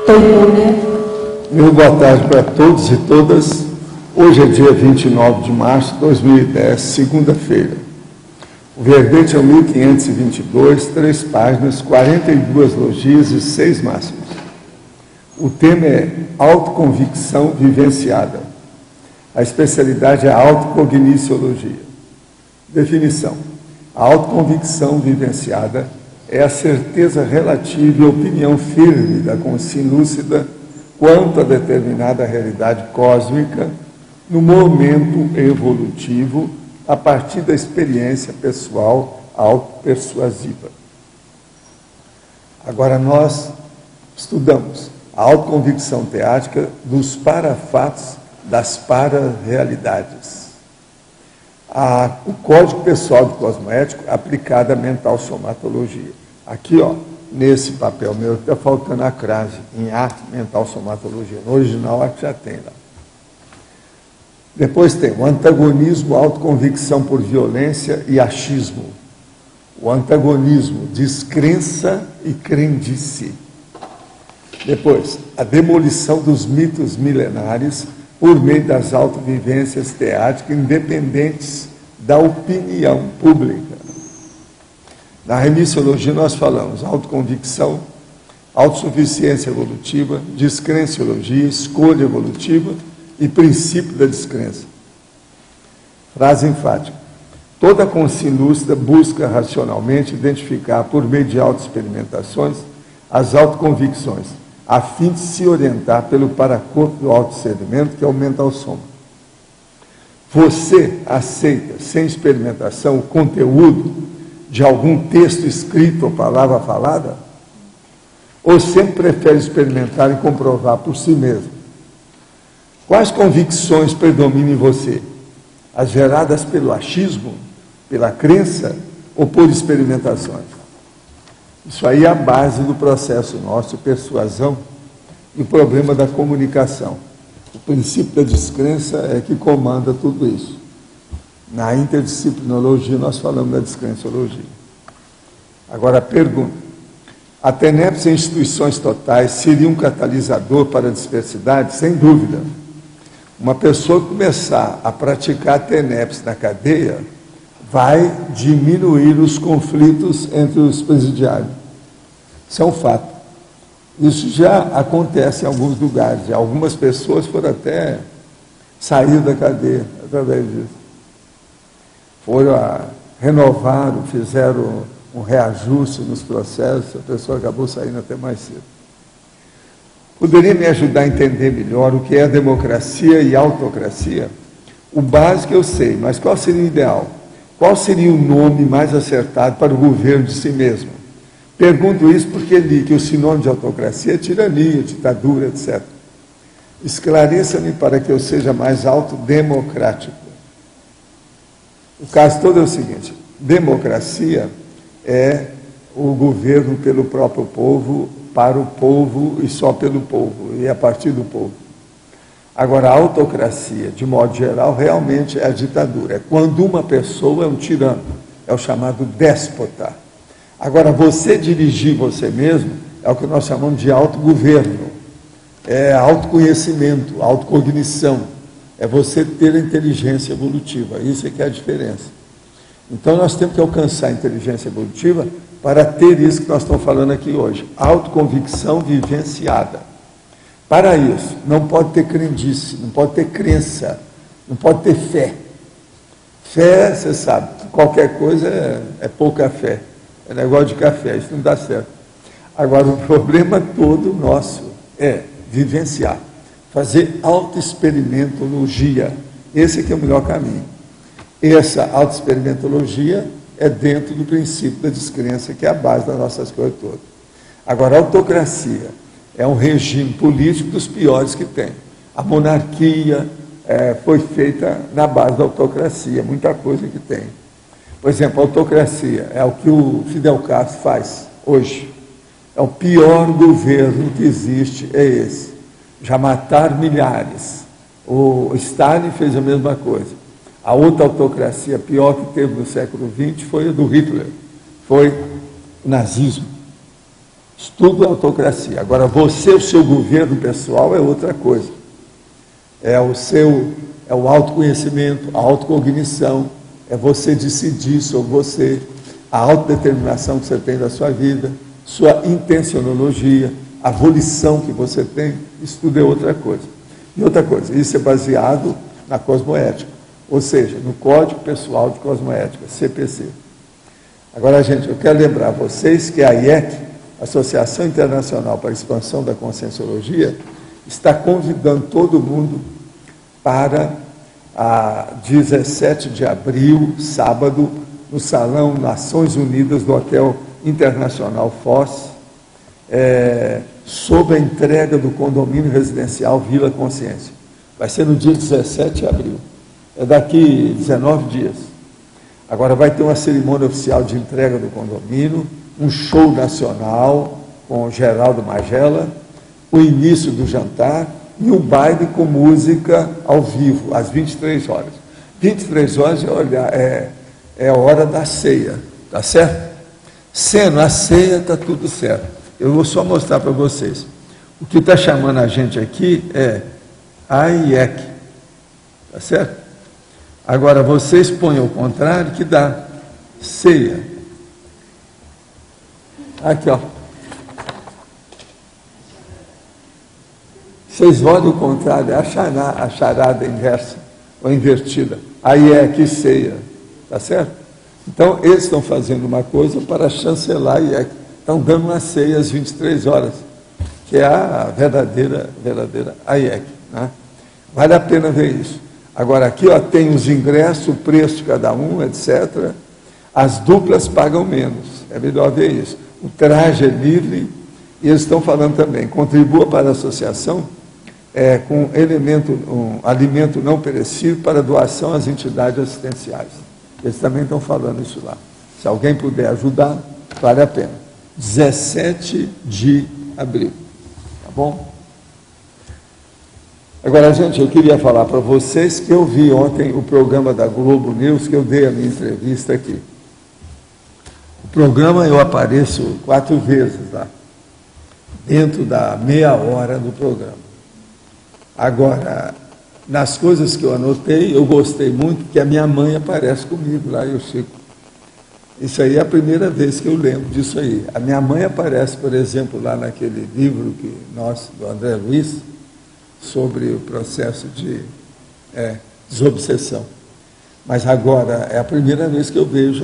Muito boa tarde para todos e todas. Hoje é dia 29 de março de 2010, segunda-feira. O verbete é o 1522, 3 páginas, 42 logias e 6 máximos. O tema é autoconvicção vivenciada. A especialidade é a autocogniciologia. Definição. A autoconvicção vivenciada é a certeza relativa e opinião firme da consciência lúcida quanto a determinada realidade cósmica no momento evolutivo a partir da experiência pessoal autopersuasiva. Agora nós estudamos a autoconvicção teática dos parafatos das para-realidades. O Código Pessoal de Cosmoético aplicado à mental somatologia. Aqui, nesse papel meu, está faltando a crase em arte mental somatologia. No original, aqui já tem lá. Depois tem o antagonismo, autoconvicção por violência e achismo. O antagonismo, descrença e crendice. Depois, a demolição dos mitos milenares por meio das autovivências teáticas independentes da opinião pública. Na remissiologia nós falamos autoconvicção, autossuficiência evolutiva, descrenciologia, escolha evolutiva e princípio da descrença. Frase enfática. Toda consciência lúcida busca racionalmente identificar por meio de autoexperimentações as autoconvicções, a fim de se orientar pelo paracorpo do autodiscernimento que aumenta o soma. Você aceita, sem experimentação, o conteúdo de algum texto escrito ou palavra falada? Ou sempre prefere experimentar e comprovar por si mesmo? Quais convicções predominam em você? As geradas pelo achismo, pela crença ou por experimentações? Isso aí é a base do processo nosso de persuasão e o problema da comunicação. O princípio da descrença é que comanda tudo isso. Na interdisciplinologia nós falamos da descrenciologia. Agora a pergunta. A TENEPS em instituições totais seria um catalisador para a dispersidade? Sem dúvida. Uma pessoa que começar a praticar a TENEPS na cadeia vai diminuir os conflitos entre os presidiários. Isso é um fato. Isso já acontece em alguns lugares. Algumas pessoas foram até sair da cadeia através disso. Renovaram, fizeram um reajuste nos processos, a pessoa acabou saindo até mais cedo. Poderia me ajudar a entender melhor o que é democracia e autocracia? O básico eu sei, mas qual seria o ideal? Qual seria o nome mais acertado para o governo de si mesmo? Pergunto isso porque li que o sinônimo de autocracia é tirania, ditadura, etc. Esclareça-me para que eu seja mais autodemocrático. O caso todo é o seguinte: democracia é o governo pelo próprio povo, para o povo e só pelo povo, e a partir do povo. Agora, a autocracia, de modo geral, realmente é a ditadura. É quando uma pessoa é um tirano, é o chamado déspota. Agora, você dirigir você mesmo é o que nós chamamos de autogoverno. É autoconhecimento, autocognição. É você ter a inteligência evolutiva. Isso é que é a diferença. Então, nós temos que alcançar a inteligência evolutiva para ter isso que nós estamos falando aqui hoje. Autoconvicção vivenciada. Para isso, não pode ter crendice, não pode ter crença, não pode ter fé. Fé, você sabe, qualquer coisa é pouca fé. É negócio de café, isso não dá certo. Agora, o problema todo nosso é vivenciar, fazer autoexperimentologia. Esse aqui é o melhor caminho. Essa autoexperimentologia é dentro do princípio da descrença, que é a base das nossas coisas todas. Agora, a autocracia é um regime político dos piores que tem. A monarquia foi feita na base da autocracia, muita coisa que tem. Por exemplo, a autocracia é o que o Fidel Castro faz hoje. É o pior governo que existe, é esse. Já mataram milhares. O Stalin fez a mesma coisa. A outra autocracia pior que teve no século XX foi a do Hitler. Foi o nazismo. Estudo é autocracia. Agora, você, o seu governo pessoal é outra coisa. É o autoconhecimento, a autocognição, é você decidir sobre você, a autodeterminação que você tem da sua vida, sua intencionologia, a volição que você tem, isso tudo é outra coisa. E outra coisa, isso é baseado na cosmoética, ou seja, no Código Pessoal de Cosmoética, CPC. Agora, gente, eu quero lembrar vocês que a IEC, Associação Internacional para a Expansão da Conscienciologia, está convidando todo mundo para a 17 de abril, sábado, no Salão Nações Unidas do Hotel Internacional Foz, sobre a entrega do condomínio residencial Vila Consciência. Vai ser no dia 17 de abril, é daqui 19 dias. Agora vai ter uma cerimônia oficial de entrega do condomínio, um show nacional com o Geraldo Magela, o início do jantar e um baile com música ao vivo, às 23 horas. 23 horas é a hora da ceia, tá certo? Sendo a ceia, está tudo certo. Eu vou só mostrar para vocês. O que está chamando a gente aqui é a IEC, tá certo? Agora, vocês põem o contrário que dá ceia. Aqui, ó. Vocês olham o contrário, é a charada inversa, ou invertida. Aí é que ceia, tá certo? Então, eles estão fazendo uma coisa para chancelar a IEC. Estão dando uma ceia às 23 horas, que é a verdadeira IEC, né? Vale a pena ver isso. Agora, aqui ó, tem os ingressos, o preço de cada um, etc. As duplas pagam menos, é melhor ver isso. O traje é livre, e eles estão falando também, contribua para a associação com um alimento não perecível para doação às entidades assistenciais. Eles também estão falando isso lá. Se alguém puder ajudar, vale a pena. 17 de abril, tá bom? Agora, gente, eu queria falar para vocês que eu vi ontem o programa da Globo News, que eu dei a minha entrevista aqui. O programa eu apareço 4 vezes lá, dentro da meia hora do programa. Agora, nas coisas que eu anotei, eu gostei muito que a minha mãe aparece comigo lá, eu Chico. Isso aí é a primeira vez que eu lembro disso aí. A minha mãe aparece, por exemplo, lá naquele livro do André Luiz, sobre o processo de desobsessão. Mas agora é a primeira vez que eu vejo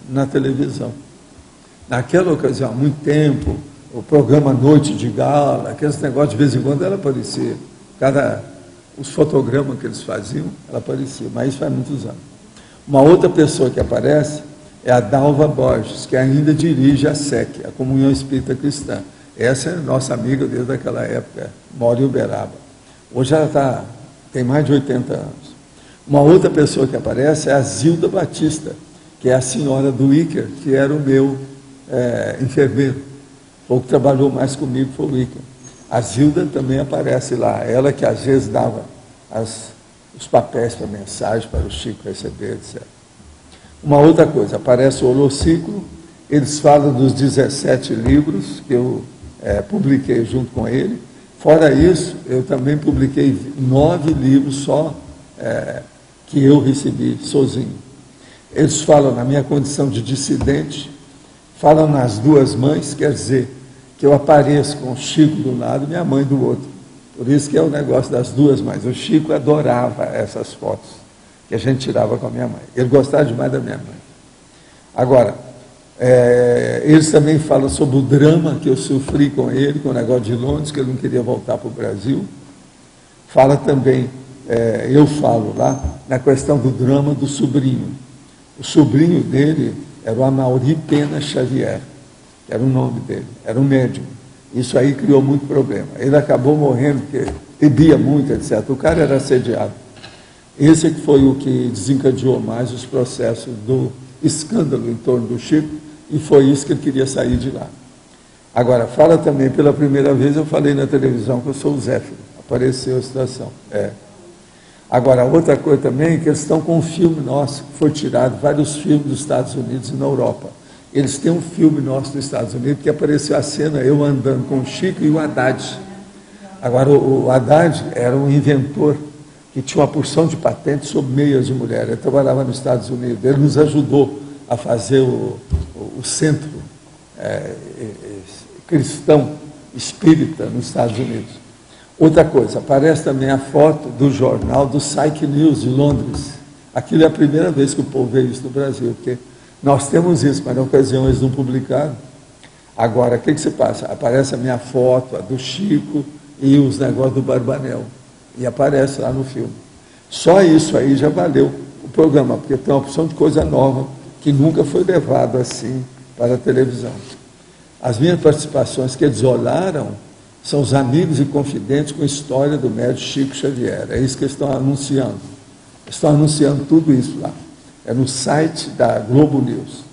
na televisão. Naquela ocasião, há muito tempo, o programa Noite de Gala, aqueles negócios, de vez em quando ela aparecia. Os fotogramas que eles faziam, ela aparecia, mas isso faz muitos anos. Uma outra pessoa que aparece é a Dalva Borges, que ainda dirige a SEC, a Comunhão Espírita Cristã. Essa é nossa amiga desde aquela época, mora em Uberaba. Hoje ela tem mais de 80 anos. Uma outra pessoa que aparece é a Zilda Batista, que é a senhora do Iker, que era o meu enfermeiro. O que trabalhou mais comigo foi o Iker. A Zilda também aparece lá, ela que às vezes dava os papéis para mensagem, para o Chico receber, etc. Uma outra coisa, aparece o Holociclo, eles falam dos 17 livros que eu publiquei junto com ele. Fora isso, eu também publiquei 9 livros só que eu recebi sozinho. Eles falam na minha condição de dissidente, falam nas duas mães, quer dizer, que eu apareço com o Chico de um lado e minha mãe do outro. Por isso que é o negócio das duas mães. O Chico adorava essas fotos que a gente tirava com a minha mãe. Ele gostava demais da minha mãe. Agora, eles também falam sobre o drama que eu sofri com ele, com o negócio de Londres, que ele não queria voltar para o Brasil. Fala também, eu falo lá, na questão do drama do sobrinho. O sobrinho dele era o Amaury Pena Xavier, que era o nome dele, era um médium. Isso aí criou muito problema. Ele acabou morrendo porque bebia muito, etc. O cara era assediado. Esse que foi o que desencadeou mais os processos do escândalo em torno do Chico, e foi isso que ele queria sair de lá. Agora, fala também, pela primeira vez eu falei na televisão que eu sou o Zéfiro, apareceu a situação. Agora, outra coisa também, que eles estão com um filme nosso, que foi tirado, vários filmes dos Estados Unidos e na Europa, Eles têm um filme nosso nos Estados Unidos que apareceu a cena, eu andando com o Chico e o Haddad. Agora, o Haddad era um inventor que tinha uma porção de patentes sobre meias de mulher. Ele trabalhava nos Estados Unidos. Ele nos ajudou a fazer o centro cristão espírita nos Estados Unidos. Outra coisa, aparece também a foto do jornal do Psyche News de Londres. Aquilo é a primeira vez que o povo vê isso no Brasil, porque nós temos isso, mas na ocasião eles não publicaram. Agora, o que se passa? Aparece a minha foto, a do Chico e os negócios do Barbanel. E aparece lá no filme. Só isso aí já valeu o programa, porque tem uma opção de coisa nova que nunca foi levado assim para a televisão. As minhas participações que eles olharam são os amigos e confidentes com a história do médico Chico Xavier. É isso que eles estão anunciando. Estão anunciando tudo isso lá. É no site da Globo News.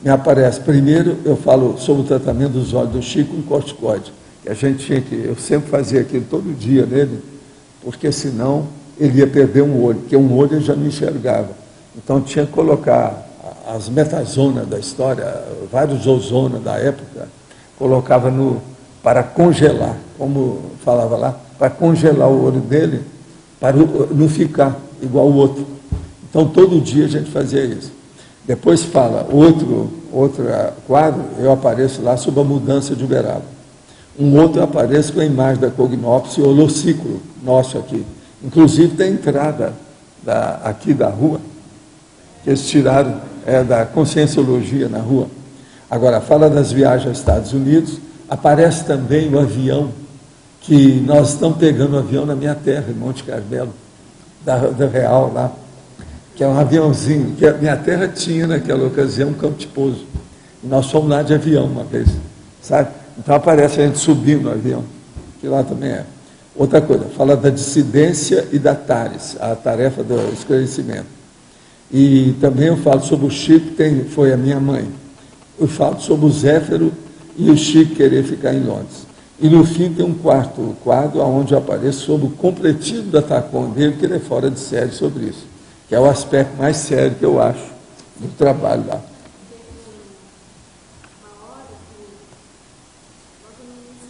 Me aparece, primeiro eu falo sobre o tratamento dos olhos do Chico com corticoide. Que a gente tinha que, eu sempre fazia aquilo todo dia nele, porque senão ele ia perder um olho, porque um olho ele já não enxergava. Então tinha que colocar as metazonas da história, vários ozonas da época, colocava para congelar, como falava lá, para congelar o olho dele, para não ficar igual o outro. Então todo dia a gente fazia isso. Depois fala, outro quadro, eu apareço lá sobre a mudança de Uberaba. Um outro eu apareço com a imagem da Cognópolis e o holociclo nosso aqui. Inclusive tem a entrada aqui da rua, que eles tiraram da Conscienciologia na rua. Agora, fala das viagens aos Estados Unidos, aparece também o avião, que nós estamos pegando o avião na minha terra, em Monte Carmelo, da Real lá, que é um aviãozinho, que a minha terra tinha naquela ocasião um campo de pouso. E nós fomos lá de avião uma vez, sabe? Então aparece a gente subindo no avião, que lá também é. Outra coisa, fala da dissidência e da TARES, a tarefa do esclarecimento. E também eu falo sobre o Chico, foi a minha mãe. Eu falo sobre o Zéfiro e o Chico querer ficar em Londres. E no fim tem um quarto quadro, onde eu apareço sobre o completismo da TACOM dele, que ele é fora de série sobre isso, que é o aspecto mais sério que eu acho do trabalho lá.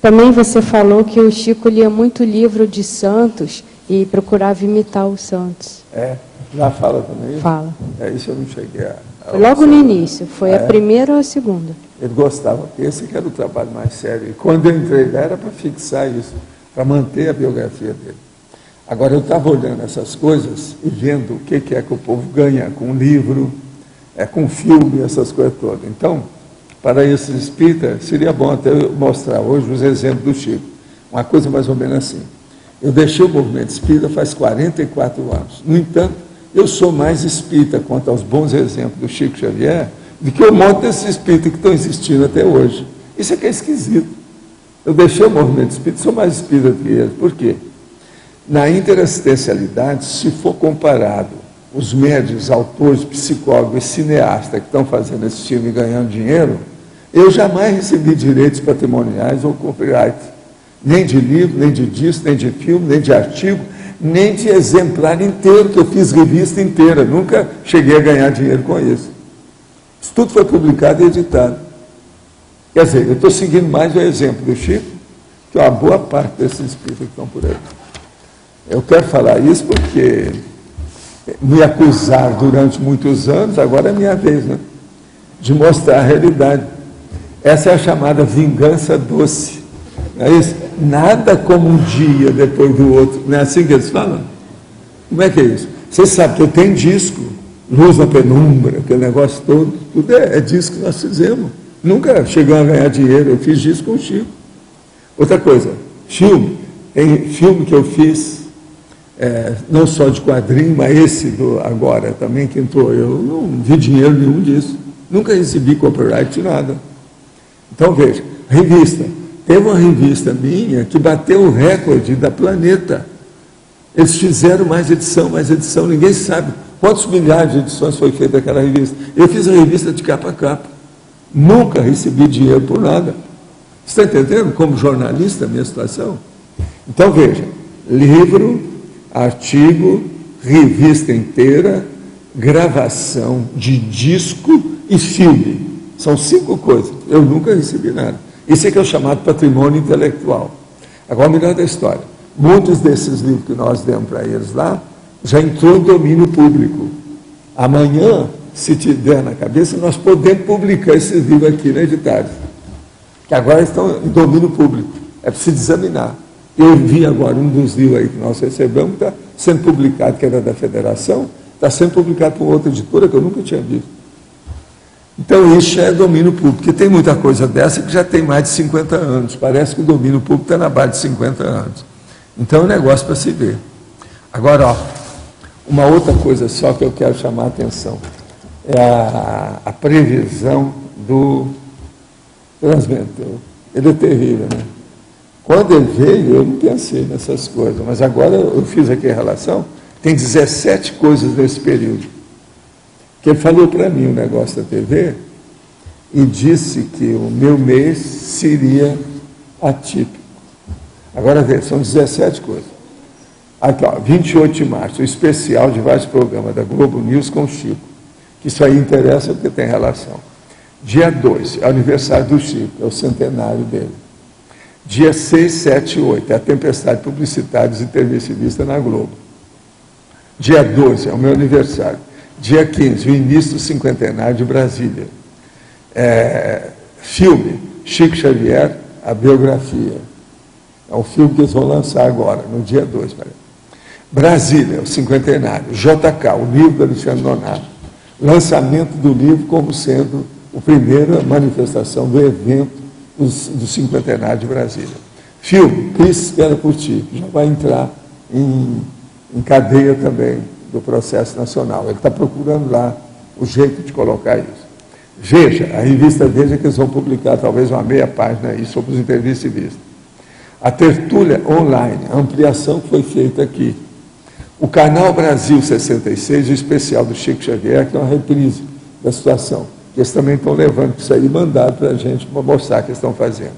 Também você falou que o Chico lia muito livro de santos e procurava imitar os santos. Já fala também? Fala. Isso eu não cheguei a foi logo no início, foi a primeira ou a segunda? Ele gostava, esse que era o trabalho mais sério. E quando eu entrei lá era para fixar isso, para manter a biografia dele. Agora, eu estava olhando essas coisas e vendo o que é que o povo ganha com livro, com filme, essas coisas todas. Então, para esse espírita, seria bom até eu mostrar hoje os exemplos do Chico. Uma coisa mais ou menos assim. Eu deixei o movimento espírita faz 44 anos. No entanto, eu sou mais espírita quanto aos bons exemplos do Chico Xavier do que o monte desses espíritas que estão existindo até hoje. Isso é que é esquisito. Eu deixei o movimento espírita, sou mais espírita do que eles. Por quê? Na interassistencialidade, se for comparado os médios, autores, psicólogos e cineastas que estão fazendo esse filme e ganhando dinheiro, eu jamais recebi direitos patrimoniais ou copyright, nem de livro, nem de disco, nem de filme, nem de artigo, nem de exemplar inteiro, que eu fiz revista inteira, nunca cheguei a ganhar dinheiro com isso. Isso tudo foi publicado e editado. Quer dizer, eu estou seguindo mais o exemplo do Chico, que é uma boa parte desses espíritos que estão por aí. Eu quero falar isso porque me acusaram durante muitos anos, agora é minha vez, né? De mostrar a realidade. Essa é a chamada vingança doce. Não é isso? Nada como um dia depois do outro. Não é assim que eles falam? Como é que é isso? Vocês sabem que eu tenho disco, Luz na Penumbra, aquele negócio todo, tudo é disco que nós fizemos. Nunca chegamos a ganhar dinheiro, eu fiz disco com o Chico. Outra coisa, tem filme que eu fiz, não só de quadrinho, mas esse do agora também que entrou, eu não vi dinheiro nenhum disso. Nunca recebi copyright de nada. Então, veja, revista. Teve uma revista minha que bateu o recorde da Planeta. Eles fizeram mais edição, ninguém sabe quantos milhares de edições foi feita aquela revista. Eu fiz a revista de capa a capa. Nunca recebi dinheiro por nada. Você está entendendo como jornalista a minha situação? Então, veja, livro, artigo, revista inteira, gravação de disco e filme. São 5 coisas. Eu nunca recebi nada. Isso é que é o chamado patrimônio intelectual. Agora, o melhor da história. Muitos desses livros que nós demos para eles lá, já entrou em domínio público. Amanhã, se te der na cabeça, nós podemos publicar esses livros aqui na Editário, que agora estão em domínio público. É preciso examinar. Eu vi agora um dos livros aí que nós recebemos, que está sendo publicado, que era da Federação, está sendo publicado por outra editora que eu nunca tinha visto. Então, isso já é domínio público, porque tem muita coisa dessa que já tem mais de 50 anos. Parece que o domínio público está na base de 50 anos. Então, é um negócio para se ver. Agora, ó, uma outra coisa só que eu quero chamar a atenção é a previsão do transmentor. Ele é terrível, né? Quando ele veio, eu não pensei nessas coisas, mas agora eu fiz aqui a relação, tem 17 coisas nesse período. Que ele falou para mim o negócio da TV e disse que o meu mês seria atípico. Agora vê, são 17 coisas. Aqui, ó, 28 de março, o especial de vários programas da Globo News com o Chico. Que isso aí interessa porque tem relação. Dia 2, é o aniversário do Chico, é o centenário dele. Dia 6, 7 e 8, é a tempestade publicitária dos intervencionistas na Globo. Dia 12, é o meu aniversário. Dia 15, o início do cinquentenário de Brasília. Filme, Chico Xavier, a biografia. É um filme que eles vão lançar agora, no dia 2. Brasília, o cinquentenário. JK, o livro do Alexandre Donato. Lançamento do livro como sendo a primeira manifestação do evento do cinquentenário de Brasília. Filme, Cris Espera por Ti, já vai entrar em cadeia também do processo nacional. Ele está procurando lá o jeito de colocar isso. Veja, a revista Veja que eles vão publicar talvez uma meia página aí sobre os intervencionistas. A tertúlia online, a ampliação que foi feita aqui. O Canal Brasil 66, o especial do Chico Xavier, que é uma reprise da situação. Que eles também estão levando isso aí, mandado para a gente para mostrar o que eles estão fazendo.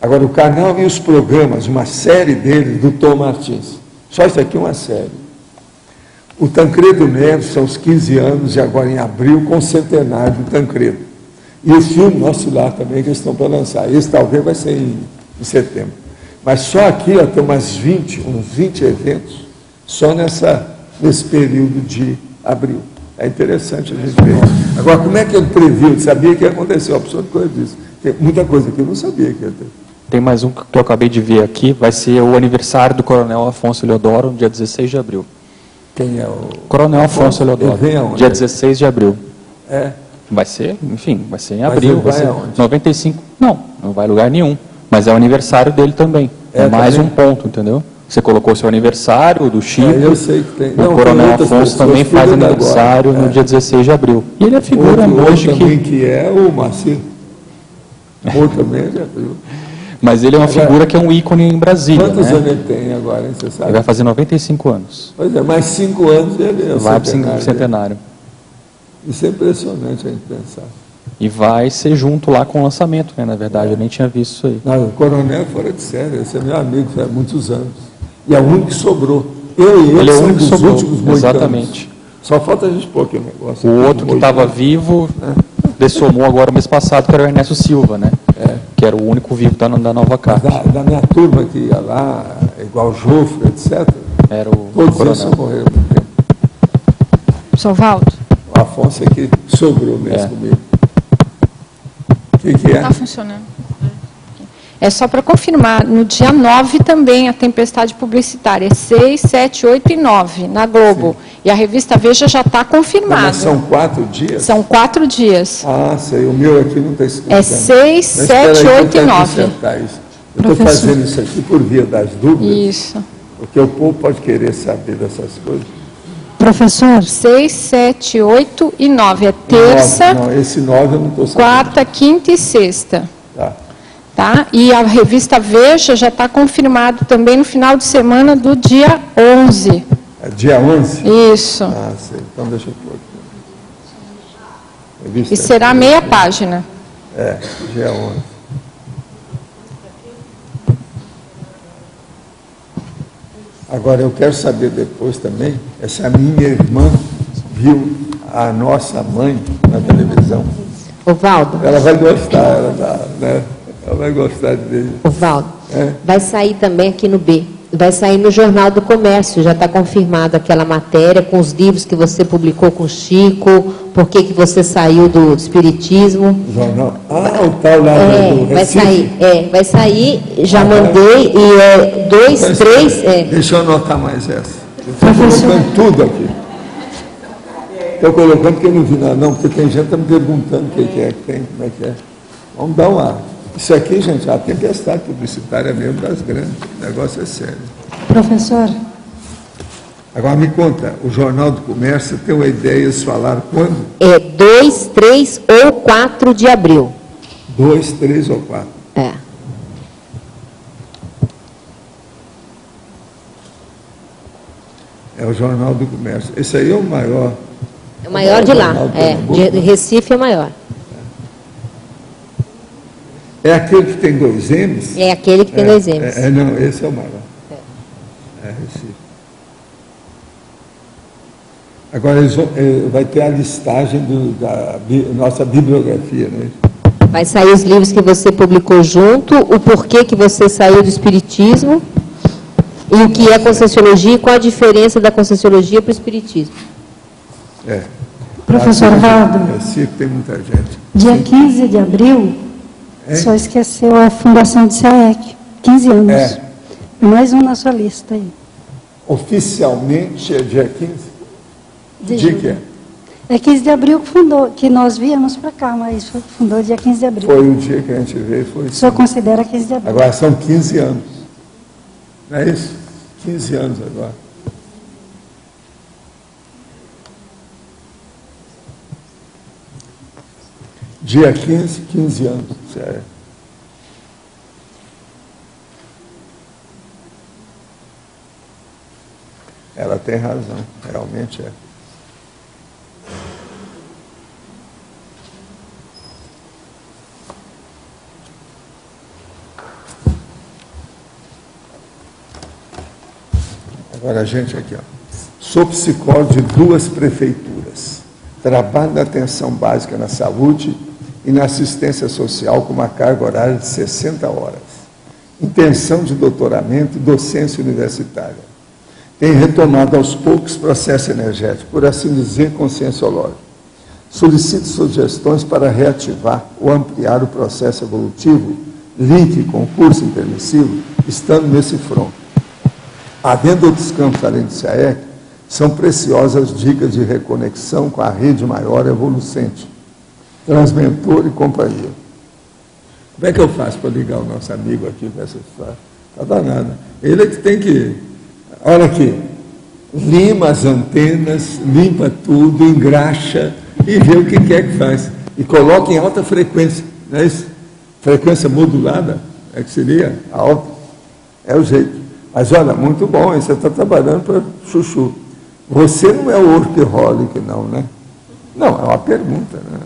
Agora, o canal e os programas, uma série deles, do Tom Martins. Só isso aqui é uma série. O Tancredo Neves, são os 15 anos, e agora em abril, com o centenário do Tancredo. E o filme Nosso Lar também, que eles estão para lançar. Esse talvez vai ser em setembro. Mas só aqui, ó, tem uns 20 eventos, só nesse período de abril. É interessante a gente ver. Agora, como é que ele previu? Ele sabia que ia acontecer, uma opção de coisa disso. Tem muita coisa que eu não sabia que ia ter. Tem mais um que eu acabei de ver aqui, vai ser o aniversário do Coronel Afonso Eliodoro, no dia 16 de abril. Quem é o... Coronel Afonso Eliodoro, dia 16 de abril. É? Vai ser, enfim, vai ser em Mas abril. ele vai ser aonde? 95. Não vai a lugar nenhum. Mas é o aniversário dele também. É mais também? um ponto, entendeu? Você colocou seu aniversário, do Chico. Eu sei que tem. O Coronel Afonso também faz aniversário no dia 16 de abril. E ele é figura hoje também que é o Marcinho. Outro também é de abril. Mas ele é uma figura que é um ícone em Brasília. Quantos né? anos ele tem agora, hein, você sabe? Ele vai fazer 95 anos. Pois é, mais 5 anos ele é o Vai para o centenário. Isso é impressionante a gente pensar. E vai ser junto lá com o lançamento, né? Na verdade, eu nem tinha visto isso aí. Não, o Coronel é fora de série, esse é meu amigo há muitos anos. E é o único que sobrou. Eu e ele é o são único que dos sobrou. últimos moicanos. Exatamente. Só falta a gente pôr aqui o negócio. O outro que estava vivo, dessomou agora mês passado, que era o Ernesto Silva, né? Que era o único vivo da nova casa. Da minha turma que ia lá, igual Jofre, etc. Era o Todos Coronel. esses morreram no tempo. Sr. Valdo? O Afonso é que sobrou mesmo comigo. O que é? Está funcionando. É só para confirmar, no dia 9 também a tempestade publicitária, 6, 7, 8 e 9, na Globo. Sim. E a revista Veja já está confirmada. Mas são 4 dias? São 4 dias. Ah, sei, o meu aqui não está escrito. É 6, 7, 8 e 9. Eu estou fazendo isso aqui por via das dúvidas. Isso. Porque o povo pode querer saber dessas coisas. Professor? 6, 7, 8 e 9. É terça, Não, esse 9 eu não estou sabendo. quarta, quinta e sexta. Tá. E a revista Veja já está confirmado também no final de semana do dia 11. É dia 11? Isso. Ah, sei. Então deixa eu pôr aqui. E será meia página. É, dia 11. Agora, eu quero saber depois também, se a minha irmã viu a nossa mãe na televisão. Ovaldo. Ela vai gostar, ela vai gostar de ver. Ovaldo, vai sair também aqui no B. Vai sair no Jornal do Comércio, já está confirmado aquela matéria com os livros que você publicou com o Chico, por que você saiu do Espiritismo. Jornal. O tal lá do Recife. Vai sair, já mandei, e é 2, 3... Deixa eu anotar mais essa. Estou colocando tudo aqui. Estou colocando porque eu não vi nada, não, porque tem gente que está me perguntando o que é que tem, como é que é. Vamos dar uma... Isso aqui, gente, é a tempestade publicitária mesmo das grandes. O negócio é sério. Professor. Agora me conta, o Jornal do Comércio tem uma ideia de falar quando? 2, 3 ou 4 de abril. 2, 3 ou 4. É o Jornal do Comércio. Esse aí é o maior. É o maior de lá. De Recife é o maior. É aquele que tem 2 M's? É aquele que tem 2 M's. Não, esse é o maior. Recife. Agora vai ter a listagem da nossa bibliografia, né? Vai sair os livros que você publicou junto, o porquê que você saiu do Espiritismo e o que é Conscienciologia e qual a diferença da Conscienciologia para o Espiritismo. Professor Valdo. Recife tem muita gente. Dia 15 de abril, só esqueceu a fundação de SAEC, 15 anos. Mais um na sua lista aí. Oficialmente é dia 15? Dia que é? É 15 de abril que fundou, que nós viemos para cá, mas fundou dia 15 de abril. Foi o dia que a gente veio, foi. O senhor considera 15 de abril? Agora são 15 anos. Não é isso? 15 anos agora. Dia 15, 15 anos. Sério. Ela tem razão, realmente é. Agora a gente aqui, ó. Sou psicólogo de 2 prefeituras. Trabalho na atenção básica na saúde e na assistência social com uma carga horária de 60 horas. Intenção de doutoramento e docência universitária. Tenho retomado aos poucos processo energético, por assim dizer, conscienciológico. Solicito sugestões para reativar ou ampliar o processo evolutivo, link com o curso intermissivo, estando nesse front. Havendo outros campos além do SAEC, são preciosas dicas de reconexão com a rede maior evolucente, transmentor e companhia. Como é que eu faço para ligar o nosso amigo aqui com essa história? Está danado. Ele é que tem que... Olha aqui, lima as antenas, limpa tudo, engraxa e vê o que quer que faz. E coloca em alta frequência, não é isso? Frequência modulada, é que seria alta. É o jeito. Mas olha, muito bom, hein? Você está trabalhando para chuchu. Você não é o workaholic, não, né? Não, é uma pergunta, né?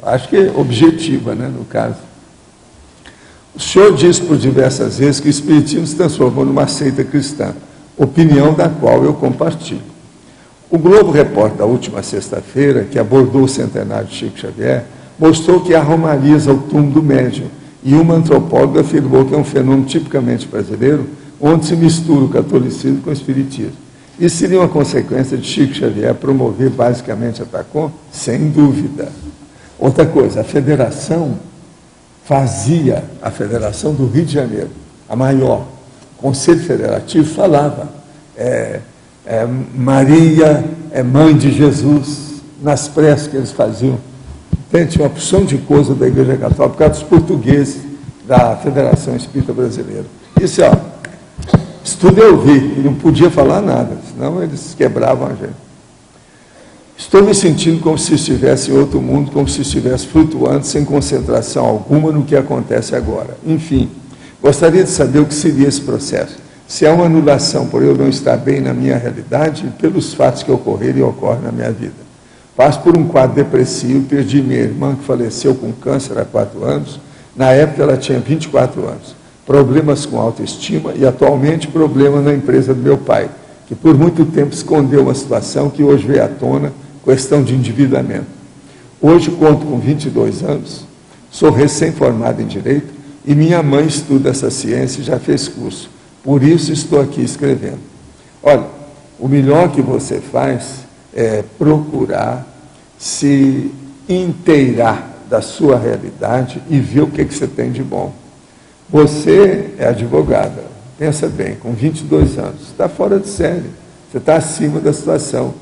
Acho que é objetiva, né, no caso. O senhor disse por diversas vezes que o Espiritismo se transformou numa seita cristã, opinião da qual eu compartilho. O Globo Repórter da última sexta-feira, que abordou o centenário de Chico Xavier, mostrou que há romarias ao túmulo do médium, e uma antropóloga afirmou que é um fenômeno tipicamente brasileiro, onde se mistura o catolicismo com o espiritismo. Isso seria uma consequência de Chico Xavier promover basicamente a TACOM? Sem dúvida. Outra coisa, a federação do Rio de Janeiro, a maior, o Conselho Federativo falava, Maria é mãe de Jesus, nas preces que eles faziam. Tinha uma opção de coisa da Igreja Católica, por causa dos portugueses da Federação Espírita Brasileira. Isso, ó, isso tudo eu vi, ele não podia falar nada, senão eles quebravam a gente. Estou me sentindo como se estivesse em outro mundo, como se estivesse flutuando, sem concentração alguma no que acontece agora. Enfim, gostaria de saber o que seria esse processo. Se é uma anulação por eu não estar bem na minha realidade e pelos fatos que ocorreram e ocorrem na minha vida. Passo por um quadro depressivo, perdi minha irmã que faleceu com câncer há 4 anos, na época ela tinha 24 anos. Problemas com autoestima e atualmente problema na empresa do meu pai, que por muito tempo escondeu uma situação que hoje veio à tona, questão de endividamento. Hoje conto com 22 anos, sou recém-formado em Direito e minha mãe estuda essa ciência e já fez curso. Por isso estou aqui escrevendo. Olha, o melhor que você faz é procurar se inteirar da sua realidade e ver o que você tem de bom. Você é advogada, pensa bem, com 22 anos, está fora de série, você está acima da situação.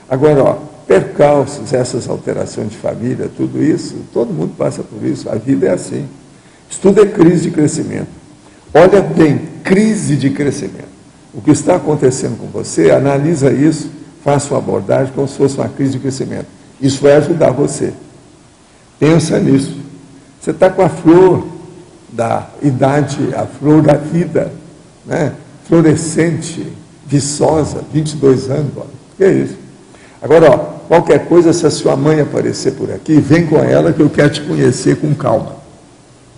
Agora, ó, percalços, essas alterações de família, tudo isso, todo mundo passa por isso, a vida é assim. Isso tudo é crise de crescimento. Olha bem, crise de crescimento. O que está acontecendo com você, analisa isso, faça uma abordagem como se fosse uma crise de crescimento. Isso vai ajudar você. Pensa nisso. Você está com a flor da idade, a flor da vida, né? Florescente, viçosa, 22 anos, ó. Que é isso? Agora, ó, qualquer coisa, se a sua mãe aparecer por aqui, vem com ela que eu quero te conhecer com calma,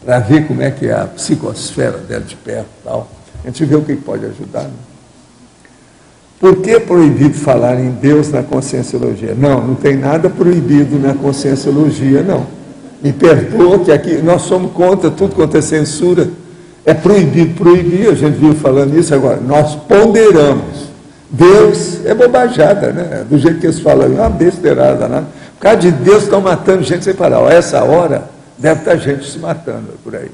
para ver como é que é a psicosfera dela de perto e tal. A gente vê o que pode ajudar. Né? Por que é proibido falar em Deus na conscienciologia? Não, não tem nada proibido na conscienciologia, não. Me perdoa que aqui nós somos contra tudo quanto é censura. É proibido proibir, a gente viu falando isso agora. Nós ponderamos. Deus é bobajada, né? Do jeito que eles falam, é uma besteirada, né? Por causa de Deus estão matando gente sem parar. A essa hora deve estar gente se matando por aí.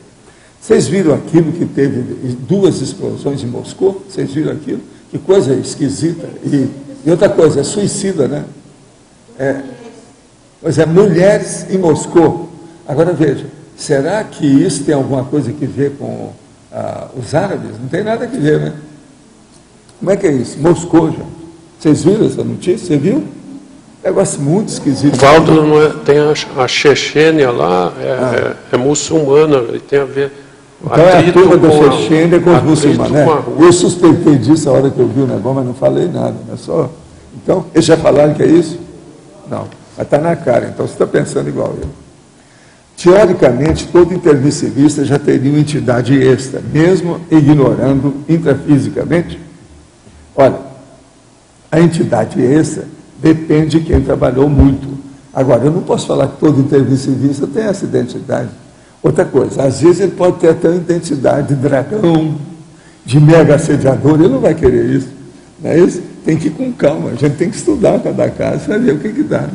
Vocês viram aquilo que teve 2 explosões em Moscou? Vocês viram aquilo? Que coisa esquisita. E outra coisa, é suicida, né? Pois é, mulheres em Moscou. Agora veja, será que isso tem alguma coisa que ver com os árabes? Não tem nada que ver, né? Como é que é isso? Moscou, já. Vocês viram essa notícia? Você viu? Negócio muito esquisito. Valdo, não é, tem a Chechênia lá, é muçulmana, e tem a ver... Então é a turma da Chechênia com os muçulmanos, né? Eu suspeitei disso a hora que eu vi o negócio, mas não falei nada, né? Só... Então, eles já falaram que é isso? Não, mas está na cara, então você está pensando igual eu. Teoricamente, todo intermissivista já teria uma entidade extra, mesmo ignorando intrafisicamente. Olha, a entidade extra depende de quem trabalhou muito. Agora, eu não posso falar que todo intermissivista tem essa identidade. Outra coisa, às vezes ele pode ter até uma identidade de dragão, de mega assediador, ele não vai querer isso. Não é isso? Tem que ir com calma, a gente tem que estudar cada caso para ver o que dá.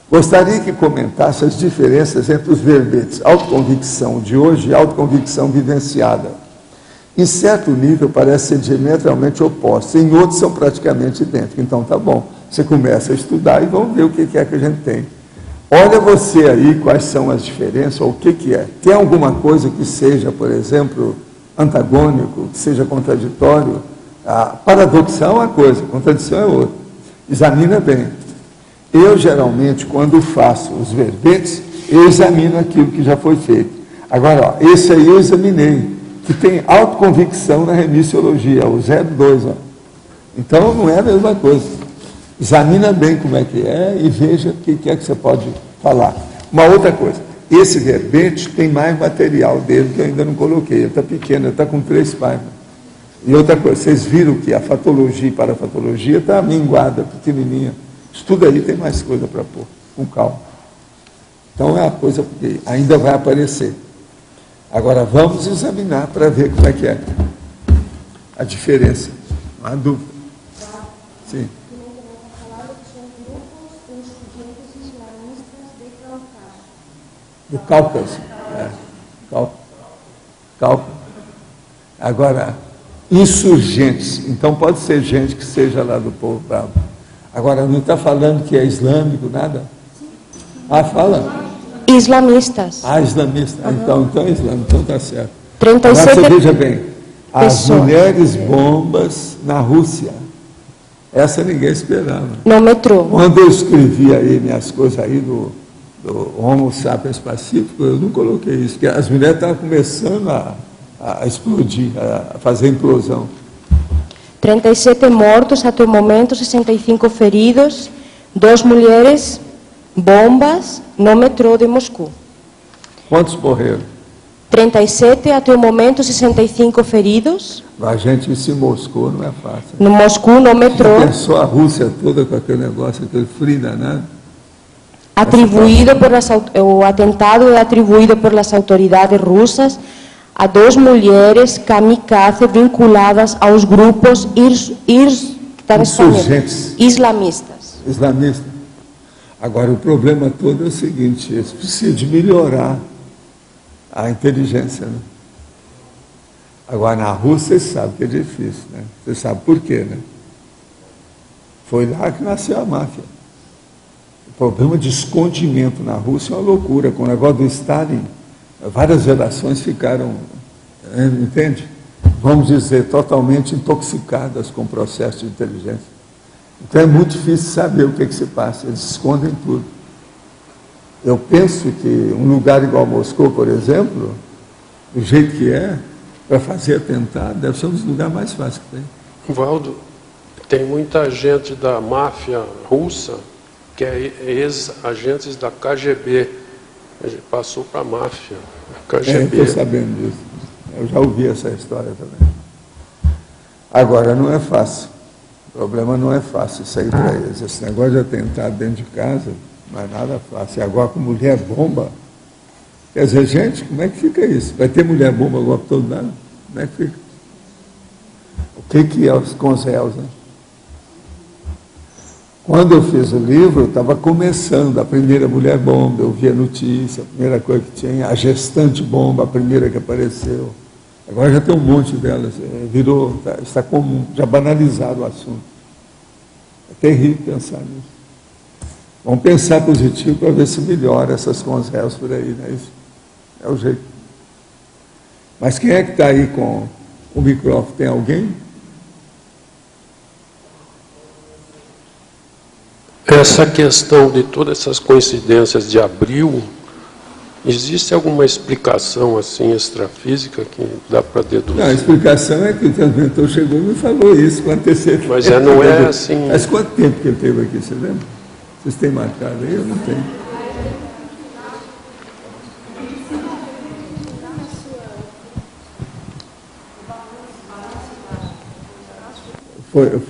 Gostaria que comentasse as diferenças entre os verbetes autoconvicção de hoje e autoconvicção vivenciada. Em certo nível parece ser diametralmente oposto, em outros são praticamente idênticos. Então tá bom, você começa a estudar e vamos ver o que é que a gente tem. Olha você aí quais são as diferenças, ou o que é. Tem alguma coisa que seja, por exemplo, antagônico, que seja contraditório? Paradoxal é uma coisa, contradição é outra. Examina bem. Eu, geralmente, quando faço os verbetes, eu examino aquilo que já foi feito. Agora, ó, esse aí eu examinei, que tem autoconvicção na remissiologia, o 02. Ó. Então, não é a mesma coisa. Examina bem como é que é e veja o que é que você pode falar. Uma outra coisa, esse verbete tem mais material dele que eu ainda não coloquei. Ele está pequeno, ele está com 3 páginas. E outra coisa, vocês viram que a fatologia e parafatologia está minguada, pequenininha. Estuda aí, tem mais coisa para pôr, com calma. Então é uma coisa que ainda vai aparecer. Agora vamos examinar para ver como é que é a diferença. Não há dúvida. Sim. Do Cáucaso. Cáucaso. Agora, insurgentes. Então pode ser gente que seja lá do povo bravo. Agora, não está falando que é islâmico, nada? Fala. Islamistas. Islamista. Então é islâmico, então está certo. 37... Agora você veja bem, as mulheres bombas na Rússia. Essa ninguém esperava. No metrô. Quando eu escrevi aí minhas coisas aí do Homo sapiens pacífico, eu não coloquei isso, porque as mulheres estavam começando a explodir, a fazer implosão. 37 mortos até o momento, 65 feridos, 2 mulheres bombas no metrô de Moscou. Quantos morreram? 37 até o momento, 65 feridos. A gente em Moscou não é fácil. No Moscou, no metrô. Pensou a Rússia toda com aquele negócio, aquele frio danado? o atentado é atribuído por las autoridades rusas a 2 mulheres kamikaze vinculadas aos grupos insurgentes islamistas. Agora, o problema todo é o seguinte: eles precisam de melhorar a inteligência, né? Agora, na Rússia, você sabe que é difícil, né? Você sabe por quê, né? Foi lá que nasceu a máfia. O problema de escondimento na Rússia é uma loucura. Com o negócio do Stalin, várias gerações ficaram, entende? Vamos dizer, totalmente intoxicadas com o processo de inteligência. Então é muito difícil saber o que se passa. Eles escondem tudo. Eu penso que um lugar igual Moscou, por exemplo, do jeito que é, para fazer atentado, deve ser um dos lugares mais fáceis que tem. Valdo, tem muita gente da máfia russa que é ex-agentes da KGB. A gente passou para a máfia. KGB. Estou sabendo disso. Eu já ouvi essa história também. Agora, não é fácil. O problema não é fácil sair para eles. Esse negócio de atentado dentro de casa não é nada fácil. E agora com mulher bomba, quer dizer, gente, como é que fica isso? Vai ter mulher bomba agora por todo lado? Como é que fica? O que é com os réus, né? Quando eu fiz o livro, estava começando a primeira mulher bomba, eu vi a notícia, a primeira coisa que tinha, a gestante bomba, a primeira que apareceu. Agora já tem um monte delas, está comum, já banalizado o assunto. É terrível pensar nisso. Vamos pensar positivo para ver se melhora essas réus por aí, não é isso? É o jeito. Mas quem é que está aí com o microfone? Tem alguém? Essa questão de todas essas coincidências de abril, existe alguma explicação assim extrafísica que dá para deduzir? Não, a explicação é que o transmentor chegou e me falou isso com antecedência. Mas não é assim... Mas quanto tempo que ele teve aqui, você lembra? Vocês têm marcado aí? Eu não tenho.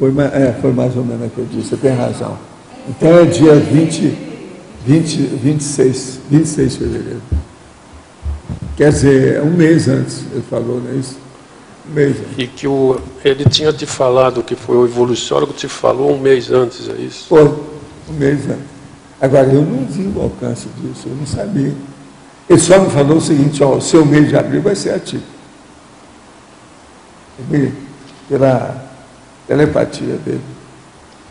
Foi mais ou menos o que eu disse, você tem razão. Então é dia 26 de fevereiro. Quer dizer, um mês antes, ele falou, não é isso? Um mês antes. E que ele tinha te falado que foi o evoluciólogo que te falou um mês antes, é isso? Foi, um mês antes. Agora, eu não vi o alcance disso, eu não sabia. Ele só me falou o seguinte, ó, o seu mês de abril vai ser atípico. Pela telepatia dele.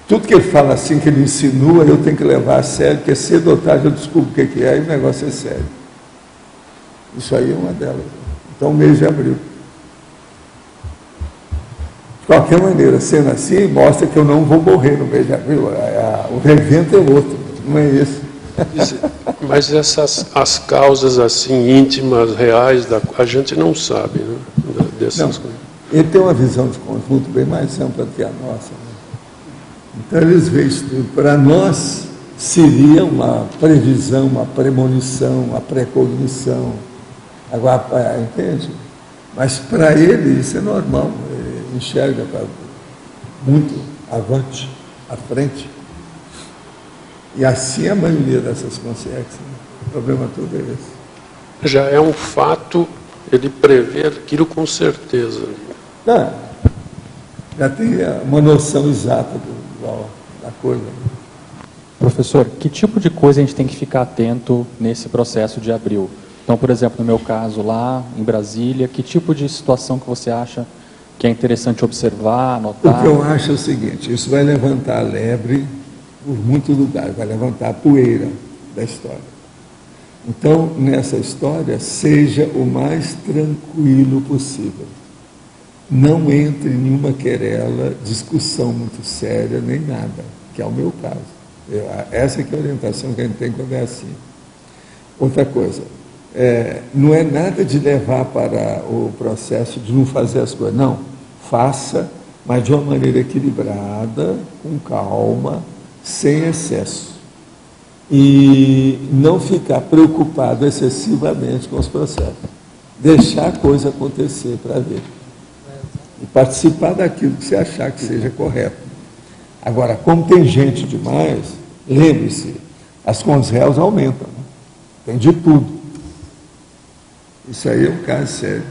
Tudo que ele fala assim, que ele insinua, eu tenho que levar a sério, porque cedo ou tarde eu descubro o que é e o negócio é sério. Isso aí é uma delas. Então, o mês de abril. De qualquer maneira, sendo assim, mostra que eu não vou morrer no mês de abril. O evento é outro, não é esse. Mas as causas assim, íntimas, reais, a gente não sabe, né? Dessas coisas. Ele tem uma visão de conjunto bem mais ampla do que a nossa. Né? Então, eles veem isso tudo. Para nós, seria uma previsão, uma premonição, uma precognição. Agora, entende? Mas para ele, isso é normal. Ele enxerga muito avante, à frente. E assim a maioria dessas consciências. Né? O problema todo é esse. Já é um fato ele prever aquilo com certeza. Não, já tem uma noção exata da coisa. Professor, que tipo de coisa a gente tem que ficar atento nesse processo de abril? Então, por exemplo, no meu caso lá em Brasília, que tipo de situação que você acha que é interessante observar, anotar? O que eu acho é o seguinte, isso vai levantar a lebre por muitos lugares, vai levantar a poeira da história. Então, nessa história, seja o mais tranquilo possível. Não entre em nenhuma querela, discussão muito séria, nem nada, que é o meu caso. Essa que é a orientação que a gente tem quando é assim. Outra coisa, não é nada de levar para o processo de não fazer as coisas. Não, faça, mas de uma maneira equilibrada, com calma, sem excesso. E não ficar preocupado excessivamente com os processos. Deixar a coisa acontecer para ver. E participar daquilo que você achar que seja correto. Agora, como tem gente demais, lembre-se, As contas réus aumentam, né? Tem de tudo. Isso aí é um caso sério.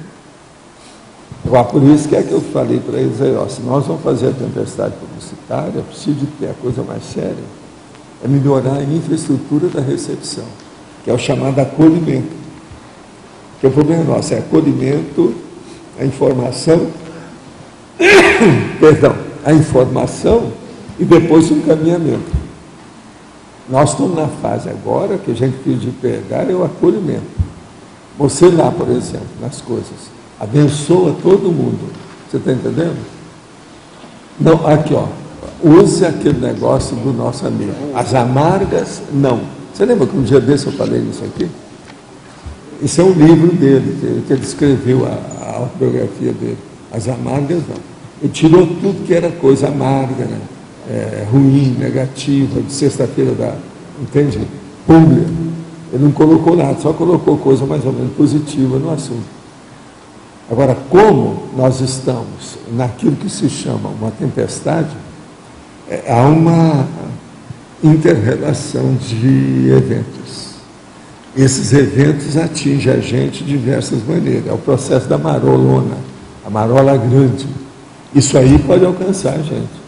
Agora, por isso que eu falei para eles aí, ó, se nós vamos fazer a tempestade publicitária, preciso de ter a coisa mais séria, é melhorar a infraestrutura da recepção, que é o chamado acolhimento. Porque o problema nosso é acolhimento, a informação, perdão, a informação e depois o encaminhamento. Nós estamos na fase agora que a gente precisa pegar é o acolhimento. Você lá, por exemplo, nas coisas, abençoa todo mundo. Você está entendendo? Não, aqui, ó. Use aquele negócio do nosso amigo. As amargas, não. Você lembra que um dia desse eu falei nisso aqui? Isso é um livro dele, que ele escreveu a autobiografia dele. As amargas, não. Ele tirou tudo que era coisa amarga, né? Ruim, negativa, de sexta-feira entende? Pública. Ele não colocou nada, só colocou coisa mais ou menos positiva no assunto. Agora, como nós estamos naquilo que se chama uma tempestade, há uma inter-relação de eventos. Esses eventos atingem a gente de diversas maneiras. É o processo da marolona, a marola grande. Isso aí pode alcançar a gente.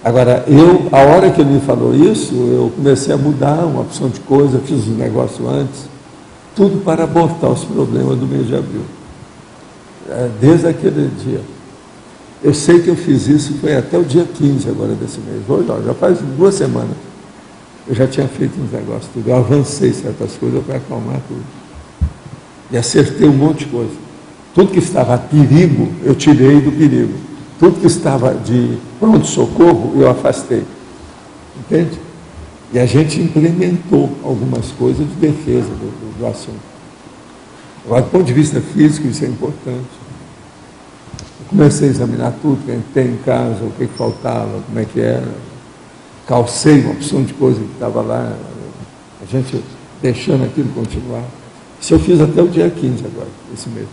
Agora, a hora que ele me falou isso, eu comecei a mudar uma opção de coisa, fiz um negócio antes, tudo para abortar os problemas do mês de abril. Desde aquele dia. Eu sei que eu fiz isso, foi até o dia 15 agora desse mês. Hoje, já faz 2 semanas. Eu já tinha feito uns negócios, tudo. Eu avancei certas coisas para acalmar tudo. E acertei um monte de coisa. Tudo que estava a perigo, eu tirei do perigo. Tudo que estava de pronto-socorro, eu afastei. Entende? E a gente implementou algumas coisas de defesa do assunto. Agora, do ponto de vista físico, isso é importante. Eu comecei a examinar tudo que a gente tem em casa, o que faltava, como é que era. Calcei uma opção de coisa que estava lá, a gente deixando aquilo continuar. Isso eu fiz até o dia 15 agora, esse mês.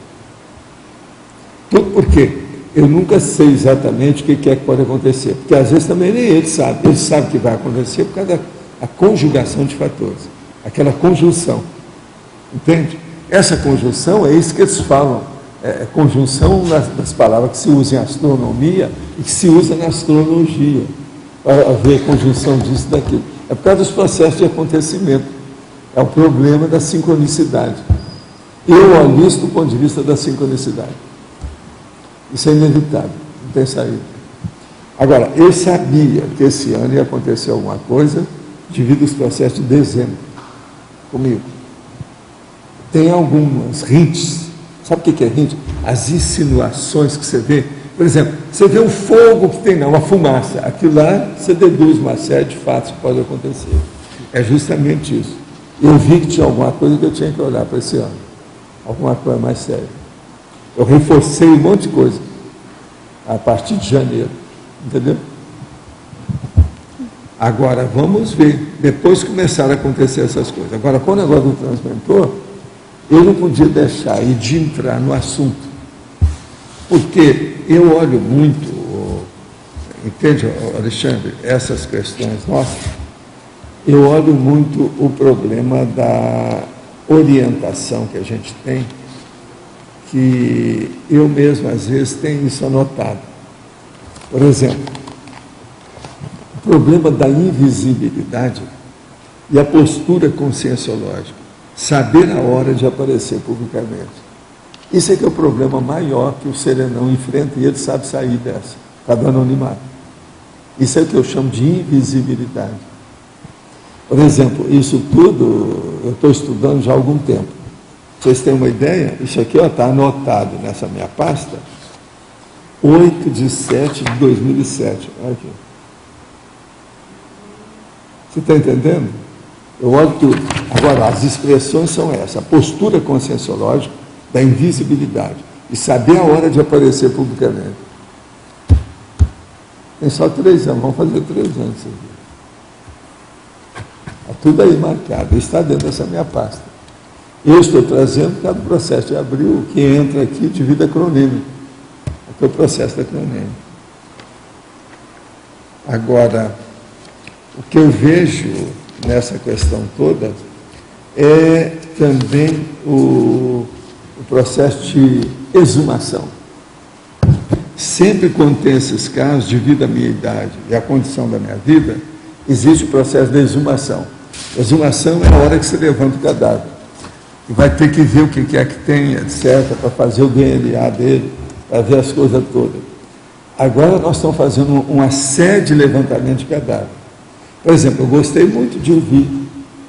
Tudo por quê? Eu nunca sei exatamente o que é que pode acontecer, porque às vezes também nem ele sabe o que vai acontecer por causa da conjugação de fatores, aquela conjunção, entende? Essa conjunção é isso que eles falam, conjunção das palavras que se usam em astronomia e que se usa na astrologia, para ver a conjunção disso e daquilo. É por causa dos processos de acontecimento, é o problema da sincronicidade. Eu olho isso do ponto de vista da sincronicidade. Isso é inevitável, não tem saída. Agora, eu sabia que esse ano ia acontecer alguma coisa devido aos processos de dezembro comigo. Tem algumas hints. Sabe o que é hint? As insinuações que você vê. Por exemplo, você vê um fogo que tem uma fumaça. Aquilo lá, você deduz uma série de fatos que podem acontecer. É justamente isso. Eu vi que tinha alguma coisa que eu tinha que olhar para esse ano. Alguma coisa mais séria. Eu reforcei um monte de coisa a partir de janeiro, entendeu? Agora, vamos ver, depois começaram a acontecer essas coisas. Agora, com o negócio do transmentor, eu não podia deixar de entrar no assunto, porque eu olho muito, entende, Alexandre, essas questões nossas, eu olho muito o problema da orientação que a gente tem, que eu mesmo, às vezes, tenho isso anotado. Por exemplo, o problema da invisibilidade e a postura conscienciológica. Saber a hora de aparecer publicamente. Isso é que é o problema maior que o serenão enfrenta e ele sabe sair dessa, está do anonimato. Isso é o que eu chamo de invisibilidade. Por exemplo, isso tudo eu estou estudando já há algum tempo. Vocês têm uma ideia? Isso aqui está anotado nessa minha pasta, 8/7/2007. Olha aqui. Você está entendendo? Eu olho tudo. Agora, as expressões são essas. A postura conscienciológica da invisibilidade. E saber a hora de aparecer publicamente. Tem só 3 anos. Vamos fazer 3 anos. Está tudo aí marcado. Está dentro dessa minha pasta. Eu estou trazendo cada processo de abril que entra aqui de vida cronêmica. Aqui é o processo da cronêmica. Agora, o que eu vejo nessa questão toda é também o processo de exumação. Sempre quando tem esses casos, devido à minha idade e à condição da minha vida, existe o processo de exumação. Exumação é a hora que você levanta o cadáver. E vai ter que ver o que é que tem, etc., para fazer o DNA dele, para ver as coisas todas. Agora nós estamos fazendo uma série de levantamento de cadáver. Por exemplo, eu gostei muito de ouvir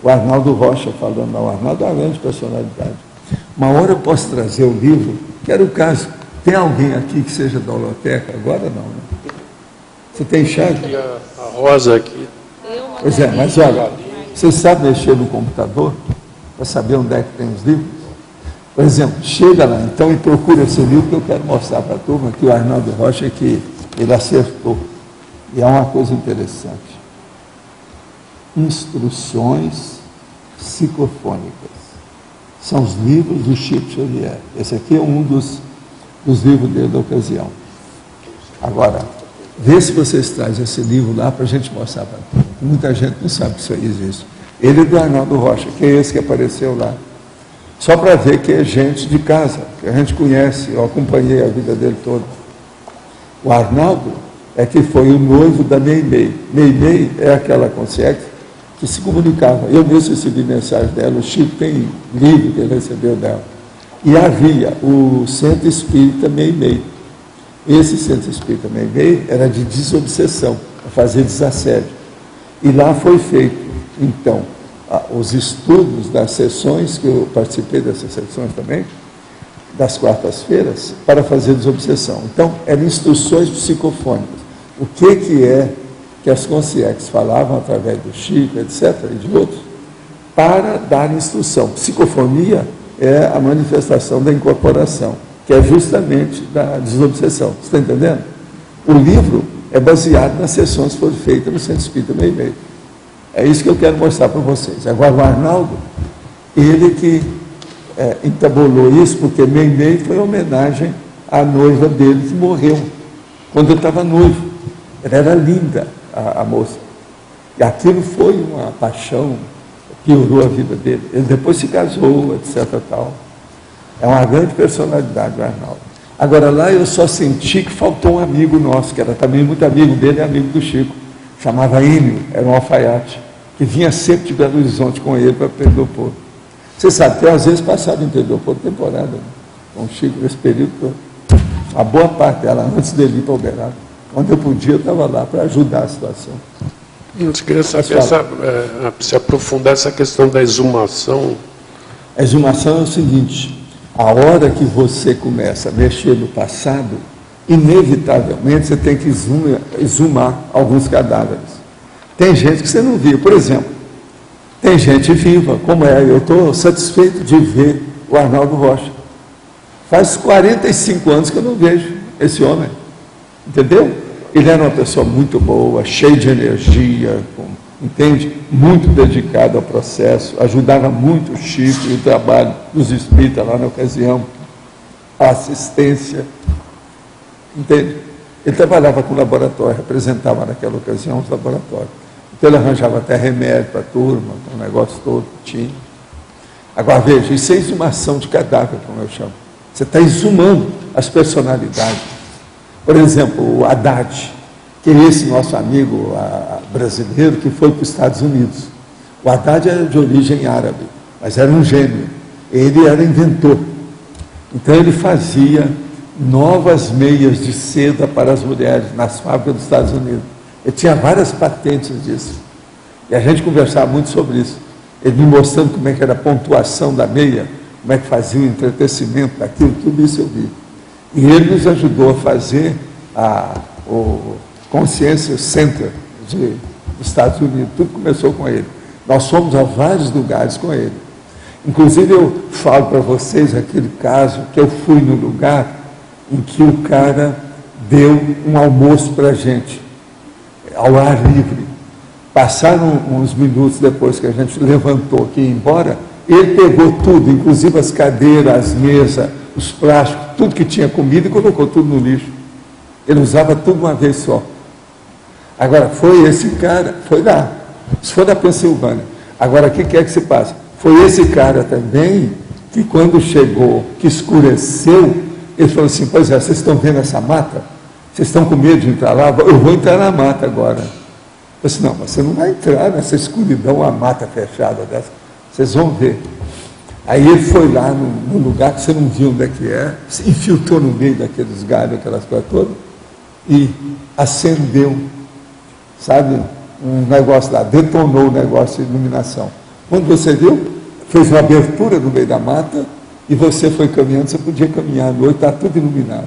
o Arnaldo Rocha falando, o Arnaldo é uma grande personalidade. Uma hora eu posso trazer o livro, que era o caso. Tem alguém aqui que seja da holoteca? Agora não, né? Você tem chave? A Rosa aqui. Pois é, mas olha, você sabe mexer no computador para saber onde é que tem os livros? Por exemplo, chega lá então e procura esse livro que eu quero mostrar para a turma, que o Arnaldo Rocha, que ele acertou. E é uma coisa interessante. Instruções psicofônicas. São os livros do Chico Xavier. Esse aqui é um dos livros dele da ocasião. Agora, vê se vocês trazem esse livro lá para a gente mostrar para todos. Muita gente não sabe que isso aí existe. Ele é do Arnaldo Rocha, que é esse que apareceu lá. Só para ver que é gente de casa, que a gente conhece, eu acompanhei a vida dele toda. O Arnaldo é que foi o noivo da Meimei. Meimei é aquela concierge que se comunicava. Eu mesmo recebi mensagem dela, o Chico tem livro que ele recebeu dela. E havia o Centro Espírita Meimei. Esse Centro Espírita Meimei era de desobsessão, para fazer desassédio. E lá foi feito, então, os estudos das sessões, que eu participei dessas sessões também, das quartas-feiras, para fazer desobsessão. Então, eram instruções psicofônicas. O que é que as consciências falavam através do Chico, etc., e de outros, para dar instrução. Psicofonia é a manifestação da incorporação, que é justamente da desobsessão. Você está entendendo? O livro é baseado nas sessões que foram feitas no Centro Espírita Meimei. É isso que eu quero mostrar para vocês. Agora, o Arnaldo, ele que entabulou isso, porque Meimei foi homenagem à noiva dele, que morreu, quando ele estava noivo. Ela era linda, a moça. E aquilo foi uma paixão, piorou a vida dele. Ele depois se casou, etc. Tal. É uma grande personalidade, o Arnaldo. Agora, lá eu só senti que faltou um amigo nosso, que era também muito amigo dele e amigo do Chico. Chamava Enio, era um alfaiate, que vinha sempre de Belo Horizonte com ele para Pedro Leopoldo. Você sabe, tem às vezes passado em Pedro Leopoldo temporada, né? Com o Chico nesse período todo. A boa parte dela, antes dele ir para Uberaba. Quando eu podia, eu estava lá para ajudar a situação. Eu queria saber, se aprofundar essa questão da exumação. A exumação é o seguinte: a hora que você começa a mexer no passado, inevitavelmente você tem que exumar alguns cadáveres. Tem gente que você não viu, por exemplo, tem gente viva, como eu estou satisfeito de ver o Arnaldo Rocha. Faz 45 anos que eu não vejo esse homem, entendeu? Ele era uma pessoa muito boa, cheia de energia, entende? Muito dedicado ao processo, ajudava muito o Chico e o trabalho dos espíritas lá na ocasião, a assistência, entende? Ele trabalhava com o laboratório, representava naquela ocasião os laboratórios. Então ele arranjava até remédio para a turma, o negócio todo que tinha. Agora veja, isso é exumação de cadáver, como eu chamo. Você está exumando as personalidades. Por exemplo, o Haddad, que é esse nosso amigo brasileiro que foi para os Estados Unidos. O Haddad era de origem árabe, mas era um gênio. Ele era inventor. Então ele fazia novas meias de seda para as mulheres nas fábricas dos Estados Unidos. Ele tinha várias patentes disso. E a gente conversava muito sobre isso. Ele me mostrando como é que era a pontuação da meia, como é que fazia o entretecimento daquilo, tudo isso eu vi. E ele nos ajudou a fazer o Consciência Center dos Estados Unidos. Tudo começou com ele. Nós fomos a vários lugares com ele. Inclusive eu falo para vocês aquele caso que eu fui no lugar em que o cara deu um almoço para a gente, ao ar livre. Passaram uns minutos depois que a gente levantou aqui e ia embora, ele pegou tudo, inclusive as cadeiras, as mesas, os plásticos, tudo que tinha comida e colocou tudo no lixo. Ele usava tudo uma vez só. Agora, foi esse cara, foi lá. Isso foi na Pensilvânia. Agora, o que é que se passa? Foi esse cara também que, quando chegou, que escureceu, ele falou assim: pois é, vocês estão vendo essa mata? Vocês estão com medo de entrar lá? Eu vou entrar na mata agora. Eu disse: não, mas você não vai entrar nessa escuridão, uma mata fechada dessa. Vocês vão ver. Aí ele foi lá no lugar que você não viu onde é que é, se infiltrou no meio daqueles galhos, aquelas coisas todas, e acendeu, sabe, um negócio lá, detonou o negócio de iluminação. Quando você viu, fez uma abertura no meio da mata, e você foi caminhando, você podia caminhar à noite, está tudo iluminado.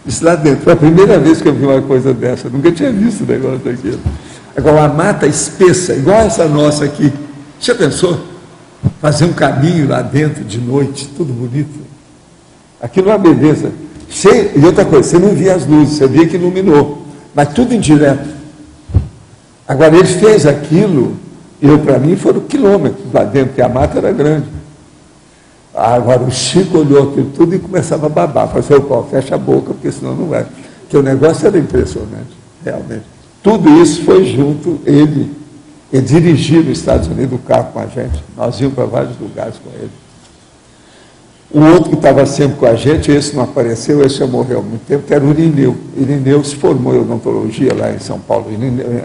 Isso lá dentro, foi a primeira vez que eu vi uma coisa dessa, eu nunca tinha visto um negócio daquilo. Agora, uma mata espessa, igual essa nossa aqui, já pensou? Fazer um caminho lá dentro de noite, tudo bonito. Aquilo é uma beleza. E outra coisa, você não via as luzes, você via que iluminou, mas tudo indireto. Agora, ele fez aquilo, para mim, foram quilômetros lá dentro, porque a mata era grande. Agora, o Chico olhou aquilo tudo e começava a babar. Falei assim: Paulo, fecha a boca, porque senão não vai. Porque o negócio era impressionante, realmente. Tudo isso foi junto, ele dirigiu nos Estados Unidos o carro com a gente. Nós íamos para vários lugares com ele. O outro que estava sempre com a gente, esse não apareceu, esse já morreu há muito tempo, que era o Irineu. Irineu se formou em odontologia lá em São Paulo,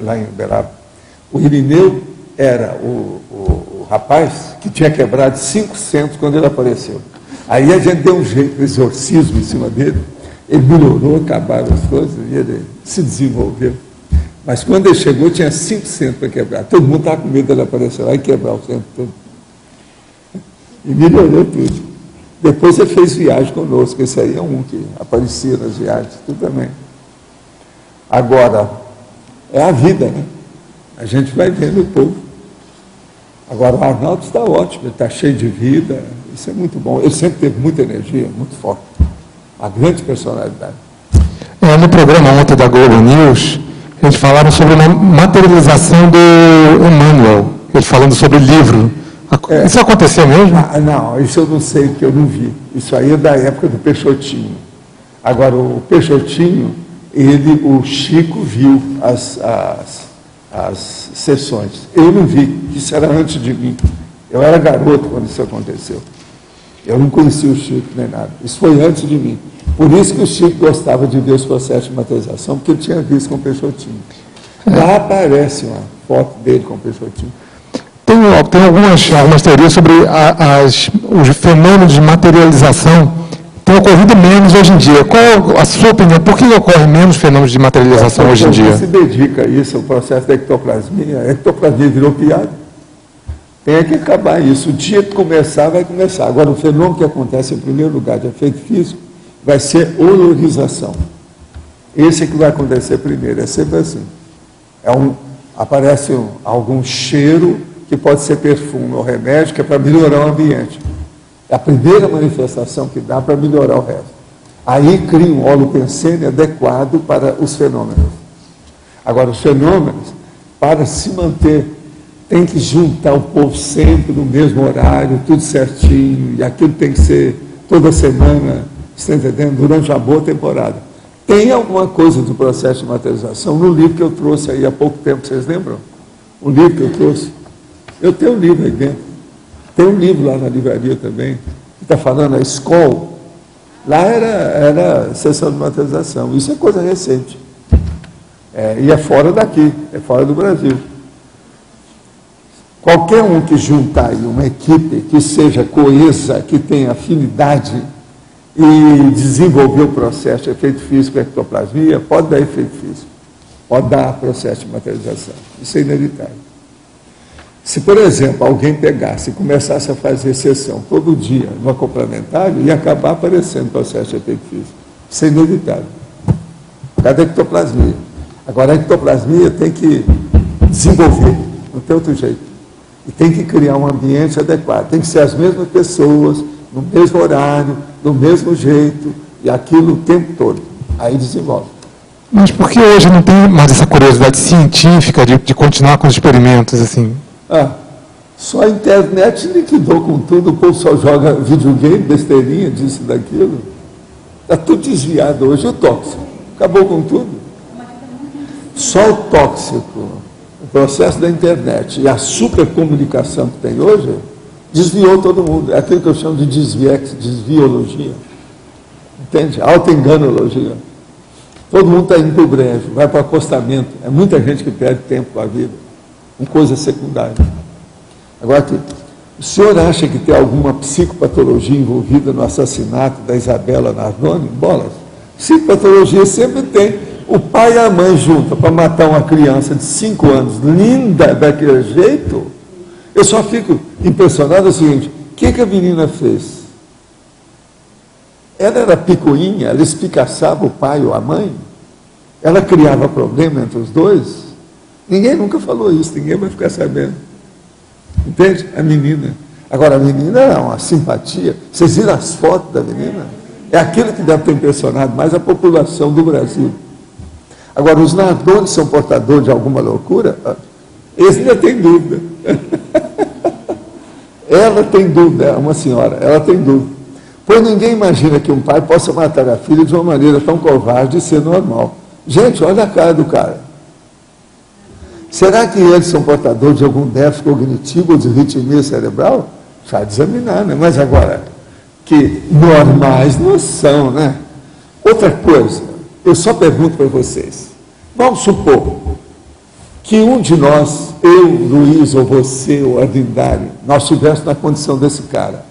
lá em Uberaba. O Irineu era o rapaz que tinha quebrado 5 centos quando ele apareceu. Aí a gente deu um jeito de exorcismo em cima dele, ele melhorou, acabaram as coisas e ele se desenvolveu. Mas quando ele chegou, tinha 5 centos para quebrar. Todo mundo estava com medo dele aparecer lá e quebrar o centro todo. E melhorou tudo. Depois ele fez viagem conosco. Esse aí é um que aparecia nas viagens, tudo também. Agora, é a vida, né? A gente vai vendo o povo. Agora, o Arnaldo está ótimo, ele está cheio de vida. Isso é muito bom. Ele sempre teve muita energia, muito forte. Uma grande personalidade. No programa ontem da Globo News, eles falaram sobre uma materialização do Emmanuel, ele falando sobre livro. Isso aconteceu mesmo? Não, isso eu não sei, porque eu não vi. Isso aí é da época do Peixotinho. Agora, o Peixotinho, o Chico viu as sessões. Eu não vi, isso era antes de mim. Eu era garoto quando isso aconteceu. Eu não conhecia o Chico nem nada. Isso foi antes de mim. Por isso que o Chico gostava de ver os processos de materialização, porque ele tinha visto com o Peixotinho. Lá aparece uma foto dele com o Peixotinho. Tem algumas teorias sobre os fenômenos de materialização. Tem ocorrido menos hoje em dia. Qual a sua opinião? Por que ocorre menos fenômenos de materialização hoje em dia? Se dedica a isso, o processo da ectoplasmia. A ectoplasmia virou piada. Tem que acabar isso. O dia que começar, vai começar. Agora, o fenômeno que acontece em primeiro lugar de efeito físico vai ser olorização. Esse é que vai acontecer primeiro. É sempre assim. Aparece algum cheiro, que pode ser perfume ou remédio, que é para melhorar o ambiente. É a primeira manifestação que dá para melhorar o resto. Aí cria um holopensene adequado para os fenômenos. Agora, os fenômenos, para se manter, tem que juntar o povo sempre no mesmo horário, tudo certinho, e aquilo tem que ser toda semana, você está entendendo? Durante uma boa temporada. Tem alguma coisa do processo de materialização no livro que eu trouxe aí há pouco tempo, vocês lembram? O livro que eu trouxe. Eu tenho um livro aí dentro. Tem um livro lá na livraria também, que está falando a escola. Lá era sessão de materialização. Isso é coisa recente. E é fora daqui, é fora do Brasil. Qualquer um que juntar aí uma equipe que seja coesa, que tenha afinidade e desenvolver o processo de efeito físico e ectoplasmia, pode dar efeito físico, pode dar processo de materialização. Isso é inevitável. Se, por exemplo, alguém pegasse e começasse a fazer sessão todo dia no complementário, ia acabar aparecendo processo de efeito físico. Isso é inevitável. Cada ectoplasmia. Agora, a ectoplasmia tem que desenvolver, não tem outro jeito. E tem que criar um ambiente adequado. Tem que ser as mesmas pessoas, no mesmo horário, do mesmo jeito, e aquilo o tempo todo. Aí desenvolve. Mas por que hoje não tem mais essa curiosidade científica de continuar com os experimentos, assim? Só a internet liquidou com tudo, o povo só joga videogame, besteirinha, disso e daquilo. Está tudo desviado hoje. O tóxico acabou com tudo. Só o tóxico processo da internet e a supercomunicação que tem hoje desviou todo mundo. É aquilo que eu chamo de desviologia. Entende? Autoenganologia. Todo mundo está indo para o brejo, vai para o acostamento. É muita gente que perde tempo com a vida, com coisa secundária. Agora, o senhor acha que tem alguma psicopatologia envolvida no assassinato da Isabela Nardoni? Bolas. Psicopatologia sempre tem. O pai e a mãe juntam para matar uma criança de 5 anos, linda daquele jeito. Eu só fico impressionado o seguinte, o que a menina fez? Ela era picuinha, ela espicaçava o pai ou a mãe, ela criava problema entre os dois. Ninguém nunca falou isso, ninguém vai ficar sabendo. Entende? A menina. Agora, a menina é uma simpatia. Vocês viram as fotos da menina? É aquilo que deve ter impressionado mais a população do Brasil. Agora, os Nardoni são portadores de alguma loucura? Eles ainda têm dúvida. Ela tem dúvida, é uma senhora, ela tem dúvida. Pois ninguém imagina que um pai possa matar a filha de uma maneira tão covarde e ser normal. Gente, olha a cara do cara. Será que eles são portadores de algum déficit cognitivo ou de ritmia cerebral? Já examinar, né? Mas agora, que normais não são, né? Outra coisa, eu só pergunto para vocês. Vamos supor que um de nós, eu, Luiz, ou você, ou Arlindário, nós estivéssemos na condição desse cara.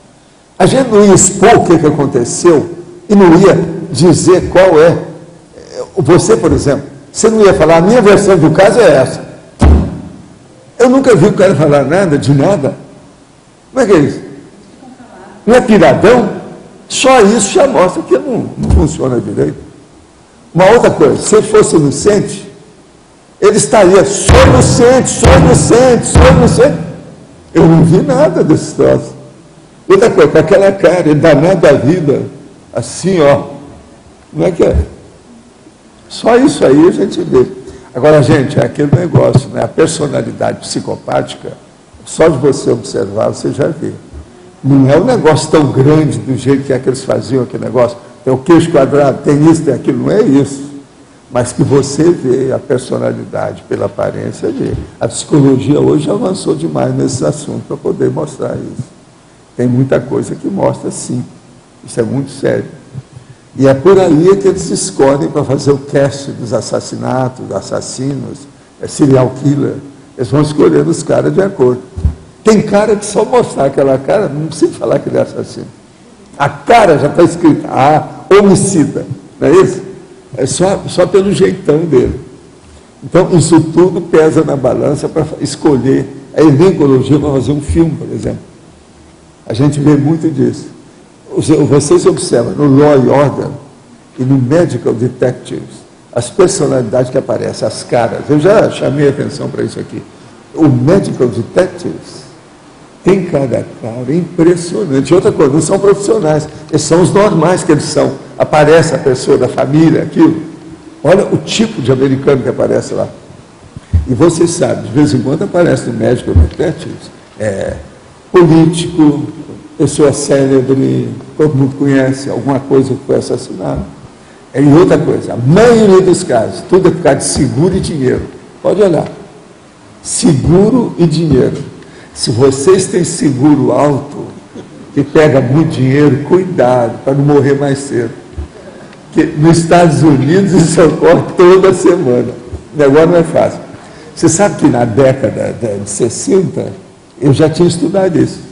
A gente não ia expor o que aconteceu e não ia dizer qual é. Você, por exemplo, você não ia falar, a minha versão do caso é essa. Eu nunca vi o cara falar nada de nada. Como é que é isso? Não é piradão? Só isso já mostra que não funciona direito. Uma outra coisa, se ele fosse inocente, ele estaria, sou inocente, sou inocente, sou inocente. Eu não vi nada desse troço. Outra coisa, com aquela cara, ele danado da vida, assim, ó. Não é que é? Só isso aí a gente vê. Agora, gente, é aquele negócio, né? A personalidade psicopática, só de você observar, você já vê. Não é um negócio tão grande do jeito que é que eles faziam aquele negócio. Tem o queixo quadrado, tem isso, tem aquilo, não é isso. Mas que você vê a personalidade pela aparência, vê. A psicologia hoje avançou demais nesse assunto para poder mostrar isso. Tem muita coisa que mostra sim. Isso é muito sério. E é por aí que eles escolhem para fazer o cast dos assassinatos, assassinos, serial killer. Eles vão escolhendo os caras de acordo. Tem cara que só mostrar aquela cara, não precisa falar que ele é assassino. A cara já está escrita, homicida, não é isso? É só pelo jeitão dele. Então, isso tudo pesa na balança para escolher a evencologia para fazer um filme, por exemplo. A gente vê muito disso. Vocês observam no Law and Order e no Medical Detectives, as personalidades que aparecem, as caras. Eu já chamei a atenção para isso aqui. O Medical Detectives tem cada cara impressionante. Outra coisa, não são profissionais, eles são os normais que eles são. Aparece a pessoa da família, aquilo. Olha o tipo de americano que aparece lá. E vocês sabem, de vez em quando aparece no Medical Detectives, político, pessoa célebre, todo mundo conhece, alguma coisa que foi assassinada. E outra coisa, a maioria dos casos, tudo é por causa de seguro e dinheiro. Pode olhar. Seguro e dinheiro. Se vocês têm seguro alto, que pega muito dinheiro, cuidado, para não morrer mais cedo. Porque nos Estados Unidos isso ocorre toda semana. O negócio não é fácil. Você sabe que na década de 60, eu já tinha estudado isso.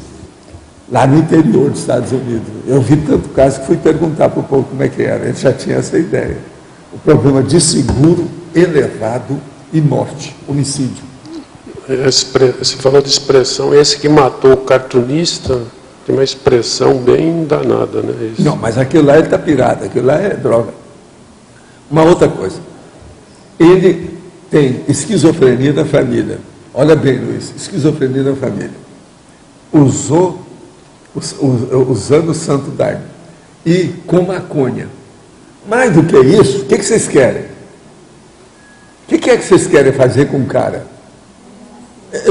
Lá no interior dos Estados Unidos. Eu vi tanto caso que fui perguntar para o povo como é que era. Ele já tinha essa ideia. O problema de seguro elevado e morte, homicídio. Você falou de expressão, esse que matou o cartunista tem uma expressão bem danada, né? Isso. Não, mas aquilo lá ele está pirado, aquilo lá é droga. Uma outra coisa, ele tem esquizofrenia da família. Olha bem, Luiz, esquizofrenia da família. Usando o santo daime e com maconha. Mais do que isso, o que vocês querem? O que é que vocês querem fazer com o cara?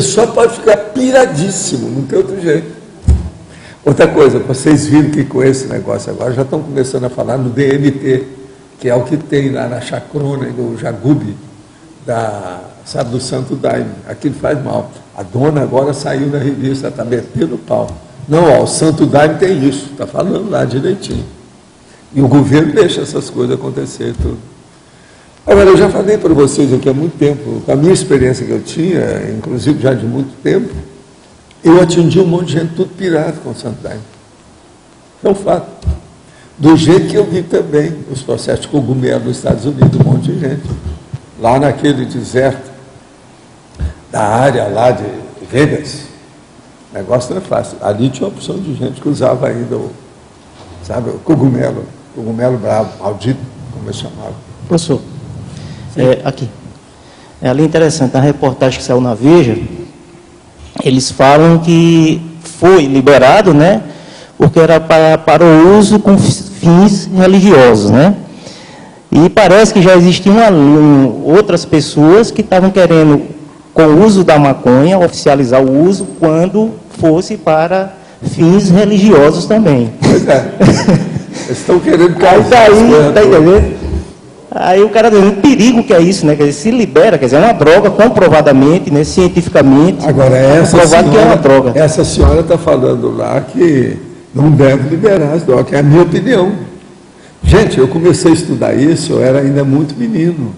Só pode ficar piradíssimo, não tem outro jeito. Outra coisa, vocês viram que com esse negócio agora já estão começando a falar no DMT, que é o que tem lá na chacrona e no Jagube da sabe, do Santo Daime. Aquilo faz mal. A dona agora saiu na revista, está metendo pau. Não, ó, o Santo Daime tem isso, está falando lá direitinho. E o governo deixa essas coisas acontecer tudo. Agora, eu já falei para vocês aqui há muito tempo, com a minha experiência que eu tinha, inclusive já de muito tempo, eu atingi um monte de gente tudo pirata com o Santo Daime. É um fato. Do jeito que eu vi também os processos de cogumelo nos Estados Unidos, um monte de gente. Lá naquele deserto, da área lá de Vegas, o negócio não é fácil. Ali tinha uma opção de gente que usava ainda o cogumelo bravo, maldito, como eles chamavam. Professor, aqui. Ali é interessante, na reportagem que saiu na Veja, eles falam que foi liberado, né, porque era para o uso com fins religiosos, né? E parece que já existiam outras pessoas que estavam querendo, com o uso da maconha, oficializar o uso quando fosse para fins religiosos também. Pois é. Eles estão querendo cair. Tá entendendo? Aí o cara diz, o perigo que é isso, né? Quer dizer, se libera, quer dizer, é uma droga comprovadamente, né, cientificamente. Agora, comprovado que é uma droga. Essa senhora está falando lá que não deve liberar as drogas, que é a minha opinião. Gente, eu comecei a estudar isso, eu era ainda muito menino.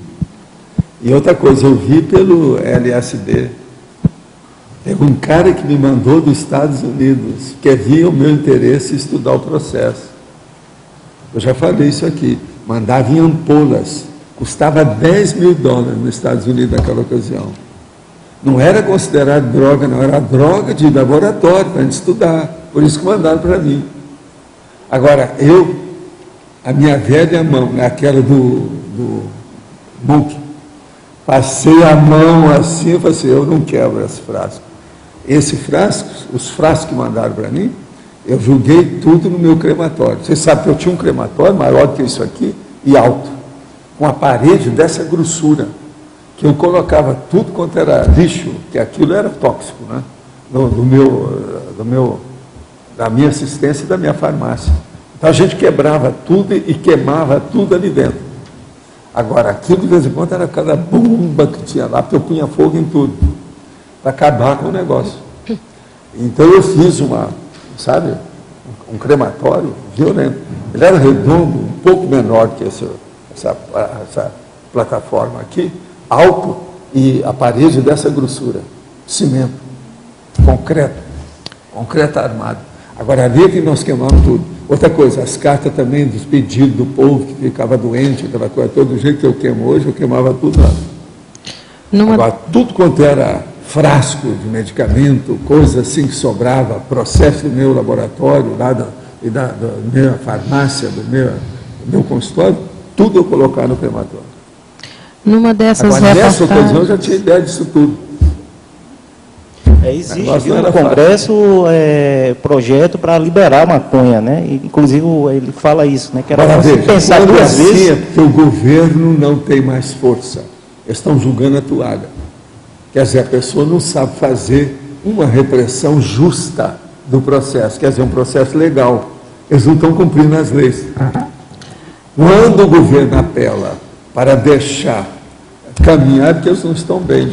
E outra coisa, eu vi pelo LSD. Teve um cara que me mandou dos Estados Unidos, que havia o meu interesse em estudar o processo. Eu já falei isso aqui. Mandava em ampolas. Custava $10 mil nos Estados Unidos naquela ocasião. Não era considerado droga, não. Era droga de laboratório, para a gente estudar. Por isso que mandaram para mim. Agora, a minha velha mão, aquela do Monk, passei a mão assim, eu falei assim, eu não quebro esse frasco. Esse frasco, os frascos que mandaram para mim, eu joguei tudo no meu crematório. Vocês sabem que eu tinha um crematório maior do que isso aqui e alto, com a parede dessa grossura, que eu colocava tudo quanto era lixo, que aquilo era tóxico, né? Da minha assistência e da minha farmácia. Então a gente quebrava tudo e queimava tudo ali dentro. Agora, aquilo de vez em quando era cada bomba que tinha lá, porque eu punha fogo em tudo, para acabar com o negócio. Então eu fiz um crematório violento. Ele era redondo, um pouco menor que essa plataforma aqui, alto, e a parede dessa grossura, cimento, concreto armado. Agora, ali é que nós queimamos tudo. Outra coisa, as cartas também dos pedidos do povo que ficava doente, aquela coisa, todo jeito que eu queimo hoje, eu queimava tudo lá. Agora, tudo quanto era frasco de medicamento, coisa assim que sobrava, processo do meu laboratório, lá da minha farmácia, do meu consultório, tudo eu colocava no crematório. Numa dessas Agora, nessa ocasião, eu já tinha ideia disso tudo. Existe no Congresso projeto para liberar a maconha, né? E, inclusive ele fala isso, né? Que era para você pensar duas vezes. É porque o governo não tem mais força. Eles estão julgando a toalha. Quer dizer, a pessoa não sabe fazer uma repressão justa do processo, quer dizer, um processo legal. Eles não estão cumprindo as leis. Quando o governo apela para deixar caminhar, porque eles não estão bem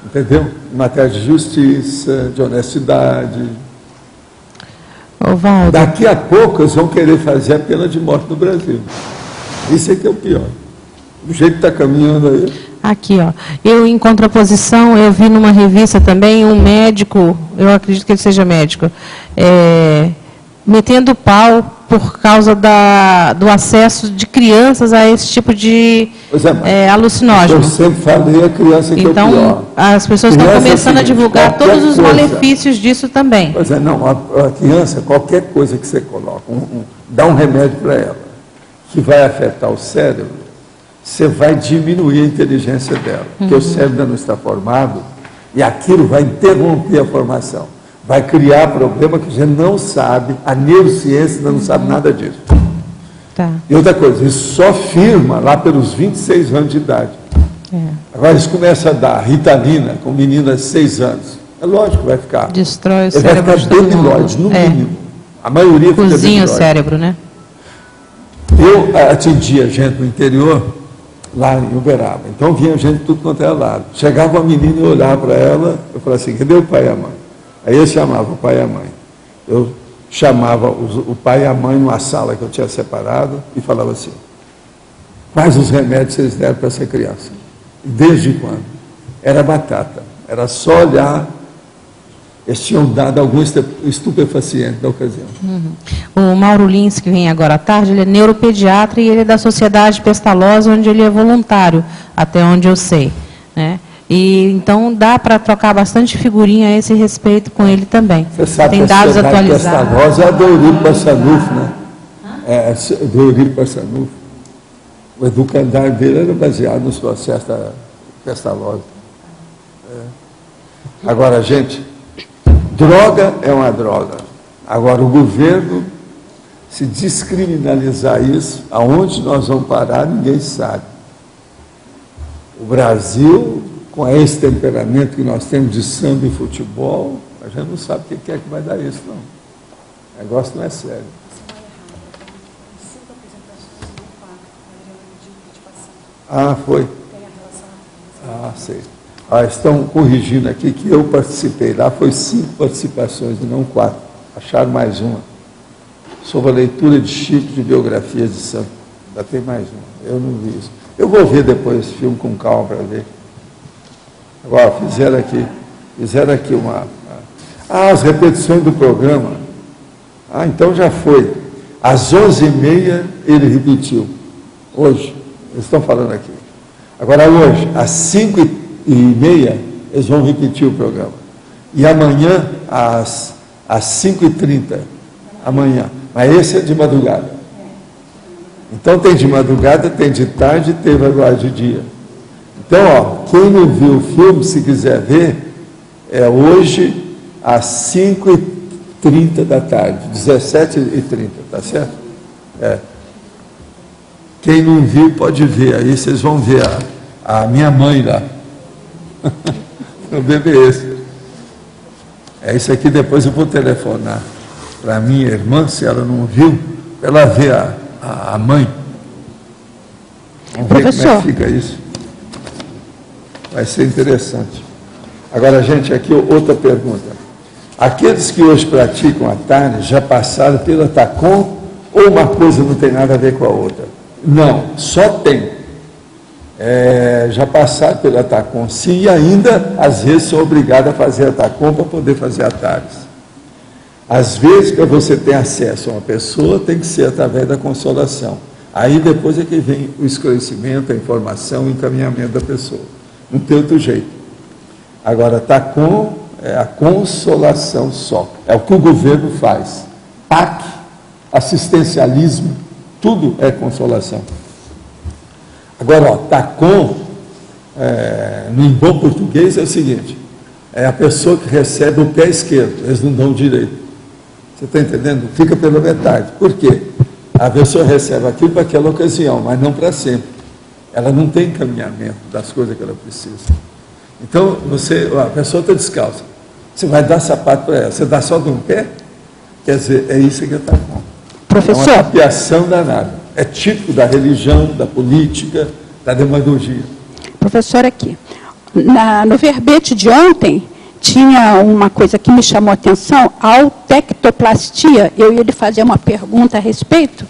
entendeu? Em matéria de justiça, de honestidade. Valdo. Daqui a pouco eles vão querer fazer a pena de morte no Brasil. Isso é que é o pior. Do jeito que está caminhando aí. Aqui, ó. Eu, em contraposição, eu vi numa revista também um médico, eu acredito que ele seja médico, metendo pau por causa do acesso de crianças a esse tipo de alucinógeno. Eu sempre falei a criança que então, é o pior. As pessoas estão começando a divulgar todos os malefícios disso também. Pois é, não, a criança, qualquer coisa que você coloca, dá um remédio para ela, que vai afetar o cérebro, você vai diminuir a inteligência dela, porque o cérebro ainda não está formado, e aquilo vai interromper a formação. Vai criar problema que a gente não sabe, a neurociência ainda não sabe nada disso. Tá. E outra coisa, isso só firma lá pelos 26 anos de idade. Agora eles começam a dar Ritalina com meninas de 6 anos. É lógico que vai ficar. Destrói o ele cérebro. Vai ficar debilóide, no mínimo. A maioria fica cozinha debilóide. o cérebro, né? Eu atendia gente no interior lá em Uberaba. Então vinha gente de tudo quanto era lado. Chegava uma menina e eu olhava para ela, eu falava assim, cadê o pai e a mãe? Aí eu chamava o pai e a mãe. Eu chamava o pai e a mãe numa sala que eu tinha separado e falava assim, quais os remédios vocês deram para essa criança? Desde quando? Era batata. Era só olhar, eles tinham dado algum estupefaciente da ocasião. O Mauro Lins, que vem agora à tarde, ele é neuropediatra e ele é da Sociedade Pestalozzi, onde ele é voluntário, até onde eu sei, né? E então dá para trocar bastante figurinha a esse respeito com ele também. Você sabe tem que a dados Sociedade atualizados. Pestalozzi é a do Eurico Barçanufo, né? É, do Eurico Barçanufo. O educandário dele era baseado nos processos da Pestalozzi. Agora, gente, droga é uma droga. Agora, o governo, se descriminalizar isso, aonde nós vamos parar, ninguém sabe. O Brasil, com esse temperamento que nós temos de samba e futebol, a gente não sabe o que é que vai dar isso, não. O negócio não é sério. Ah, foi? Ah, sei. Ah, estão corrigindo aqui que eu participei lá, foi 5 participações e não 4. Acharam mais uma. Sobre a leitura de Chico de biografias de santo. Já tem mais uma. Eu não vi isso. Eu vou ver depois esse filme com calma para ver. Agora, fizeram aqui uma... Ah, as repetições do programa. Ah, então já foi. Às 11h30 ele repetiu. Hoje. Eles estão falando aqui. Agora, hoje, às 5h30, eles vão repetir o programa. E amanhã, às 5h30. Amanhã. Mas esse é de madrugada. Então, tem de madrugada, tem de tarde, teve agora de dia. Então, ó, quem não viu o filme, se quiser ver, é hoje, às 5h30 da tarde. 17h30, tá certo? É. Quem não viu, pode ver. Aí vocês vão ver a minha mãe lá. O bebê esse. É isso aqui, depois eu vou telefonar para a minha irmã, se ela não viu, ela vê a mãe. Vamos ver como é que fica isso. Vai ser interessante. Agora, gente, aqui outra pergunta. Aqueles que hoje praticam a TARNES já passaram pela TACOM ou uma coisa não tem nada a ver com a outra? Não, só tem. Já passaram pela TACOM, sim, e ainda, às vezes, são obrigados a fazer a TACOM para poder fazer a TARES. Às vezes, para você ter acesso a uma pessoa, tem que ser através da consolação. Aí, depois é que vem o esclarecimento, a informação, o encaminhamento da pessoa. Não tem outro jeito. Agora, TACOM é a consolação só. É o que o governo faz. PAC, assistencialismo, tudo é consolação. Agora, ó, TACOM, em bom português, é o seguinte, é a pessoa que recebe o pé esquerdo, eles não dão o direito. Você está entendendo? Fica pela metade. Por quê? A pessoa recebe aquilo para aquela ocasião, mas não para sempre. Ela não tem encaminhamento das coisas que ela precisa. Então, a pessoa está descalça. Você vai dar sapato para ela, você dá só de um pé? Quer dizer, é isso que está bom. Professor. É uma tapiação danada. É típico da religião, da política, da demagogia. Professor, aqui. No verbete de ontem, tinha uma coisa que me chamou a atenção, a autectoplastia. Eu ia lhe fazer uma pergunta a respeito,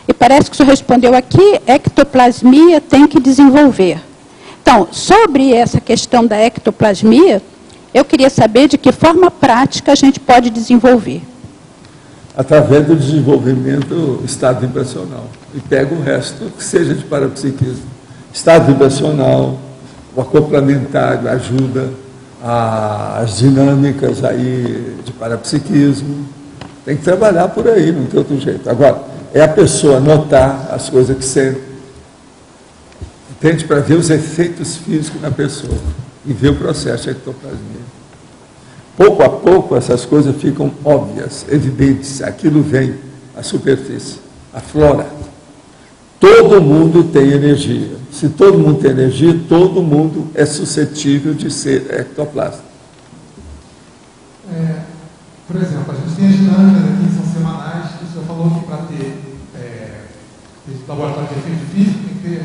e parece que o senhor respondeu aqui, ectoplasmia tem que desenvolver. Então, sobre essa questão da ectoplasmia, eu queria saber de que forma prática a gente pode desenvolver. Através do desenvolvimento estado vibracional. E pega o resto, que seja de parapsiquismo. Estado vibracional, o acoplamentário ajuda as dinâmicas aí de parapsiquismo. Tem que trabalhar por aí, não tem outro jeito. Agora, é a pessoa notar as coisas que sente. Entende? Para ver os efeitos físicos na pessoa e ver o processo de ectoplasmia. Pouco a pouco, essas coisas ficam óbvias, evidentes. Aquilo vem à superfície, aflora. Todo mundo tem energia. Se todo mundo tem energia, todo mundo é suscetível de ser ectoplasma. Por exemplo, a gente tem as dinâmicas aqui, são semanais, que o senhor falou que para ter esse laboratório de efeito físico tem que ter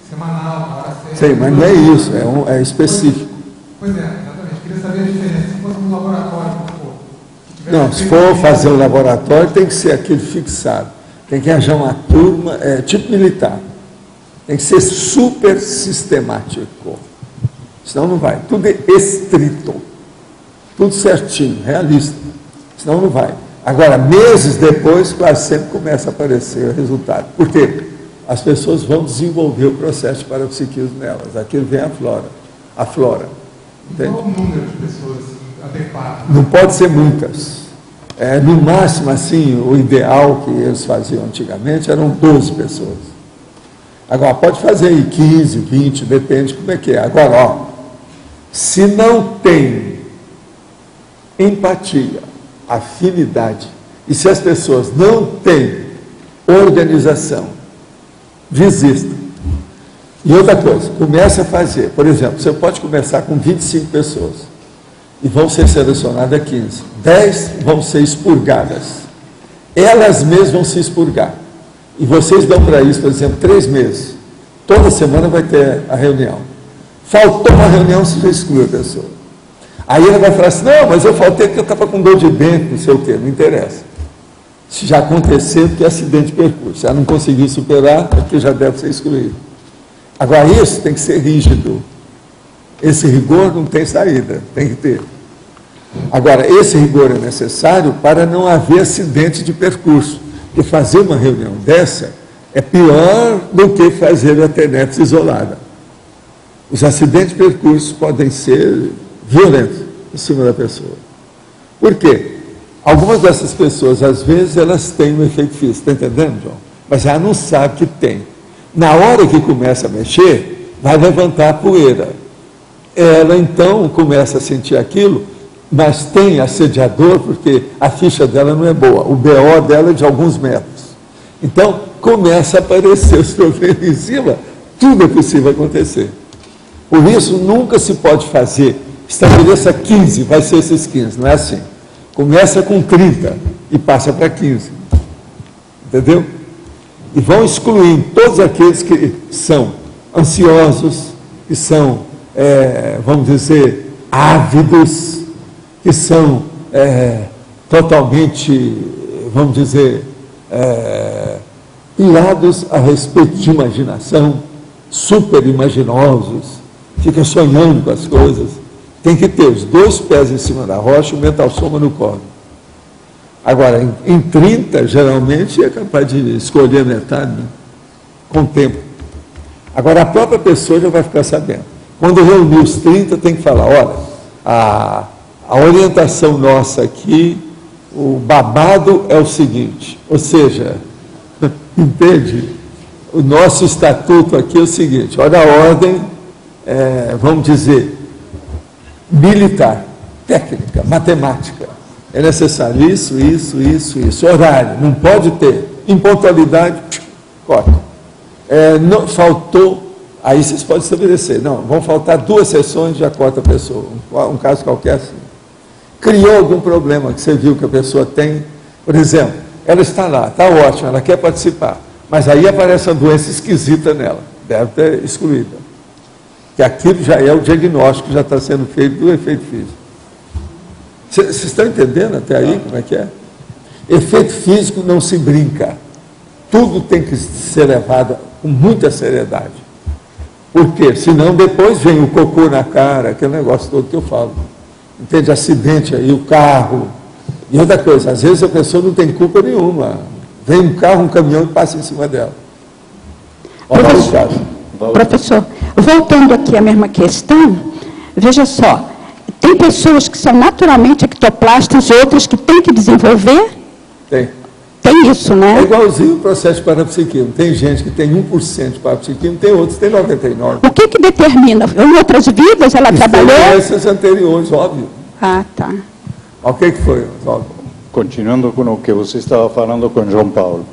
semanal, Sim, mas não é isso, é específico. Pois é, exatamente. Queria saber a diferença. Se fosse um laboratório, não, se for fazer um laboratório, tem que ser aquele fixado. Tem que arranjar uma turma, tipo militar. Tem que ser super sistemático. Senão não vai. Tudo é estrito. Tudo certinho, realista. Senão não vai. Agora, meses depois, quase sempre começa a aparecer o resultado. Por quê? As pessoas vão desenvolver o processo de parapsiquismo nelas. Aqui vem a flora. Entende? Qual o número de pessoas adequado? Não pode ser muitas. No máximo, assim, o ideal que eles faziam antigamente eram 12 pessoas. Agora, pode fazer aí 15, 20, depende como é que é. Agora, se não tem empatia, afinidade, e se as pessoas não têm organização, desistam. E outra coisa, comece a fazer. Por exemplo, você pode começar com 25 pessoas e vão ser selecionadas 15. 10 vão ser expurgadas. Elas mesmas vão se expurgar. E vocês dão para isso, por exemplo, 3 meses. Toda semana vai ter a reunião. Faltou uma reunião, você já exclui a pessoa. Aí ela vai falar assim, não, mas eu faltei porque eu estava com dor de dente, não sei o quê, não interessa. Se já aconteceu, porque é acidente de percurso. Se ela não conseguir superar, é porque já deve ser excluído. Agora, isso tem que ser rígido. Esse rigor não tem saída, tem que ter. Agora, esse rigor é necessário para não haver acidente de percurso. Porque fazer uma reunião dessa é pior do que fazer a internet isolada. Os acidentes de percurso podem ser violentos em cima da pessoa. Por quê? Algumas dessas pessoas, às vezes, elas têm um efeito físico, está entendendo, João? Mas ela não sabe que tem. Na hora que começa a mexer, vai levantar a poeira. Ela, então, começa a sentir aquilo, mas tem assediador, porque a ficha dela não é boa. O BO dela é de alguns metros. Então, começa a aparecer os problemas em cima, tudo é possível acontecer. Por isso, nunca se pode fazer, estabeleça 15, vai ser esses 15, não é assim. Começa com 30 e passa para 15. Entendeu? E vão excluindo todos aqueles que são ansiosos, que são, vamos dizer, ávidos, que são totalmente, vamos dizer, pirados a respeito de imaginação, super imaginosos, ficam sonhando com as coisas. Tem que ter os 2 pés em cima da rocha e o mental soma no colo. Agora, em 30, geralmente, é capaz de escolher metade, né? Com o tempo. Agora, a própria pessoa já vai ficar sabendo. Quando reunir os 30, tem que falar, olha, a orientação nossa aqui, o babado é o seguinte, ou seja, entende? O nosso estatuto aqui é o seguinte, olha a ordem, vamos dizer, militar, técnica, matemática. É necessário isso, horário, não pode ter. Impontualidade, corta. Não, faltou, aí vocês podem estabelecer, não, vão faltar 2 sessões, já corta a pessoa, um caso qualquer assim. Criou algum problema que você viu que a pessoa tem, por exemplo, ela está lá, está ótima, ela quer participar, mas aí aparece uma doença esquisita nela, deve ter excluída. Que aquilo já é o diagnóstico que já está sendo feito do efeito físico. Vocês estão entendendo até aí como é que é? Efeito físico não se brinca. Tudo tem que ser levado com muita seriedade. Por quê? Senão depois vem o cocô na cara, aquele negócio todo que eu falo. Entende? Acidente aí, o carro. E outra coisa, às vezes a pessoa não tem culpa nenhuma. Vem um carro, um caminhão e passa em cima dela. Olha o caso. Professor, voltando aqui à mesma questão, veja só, tem pessoas que são naturalmente ectoplastas e outras que têm que desenvolver? Tem. Tem isso, né? É igualzinho o processo de parapsiquismo. Tem gente que tem 1% de parapsiquismo, tem outros que tem 99%. O que determina? Em outras vidas ela trabalhou? Experiências anteriores, óbvio. Ah, tá. O que foi, Oswaldo? Continuando com o que você estava falando com João Paulo.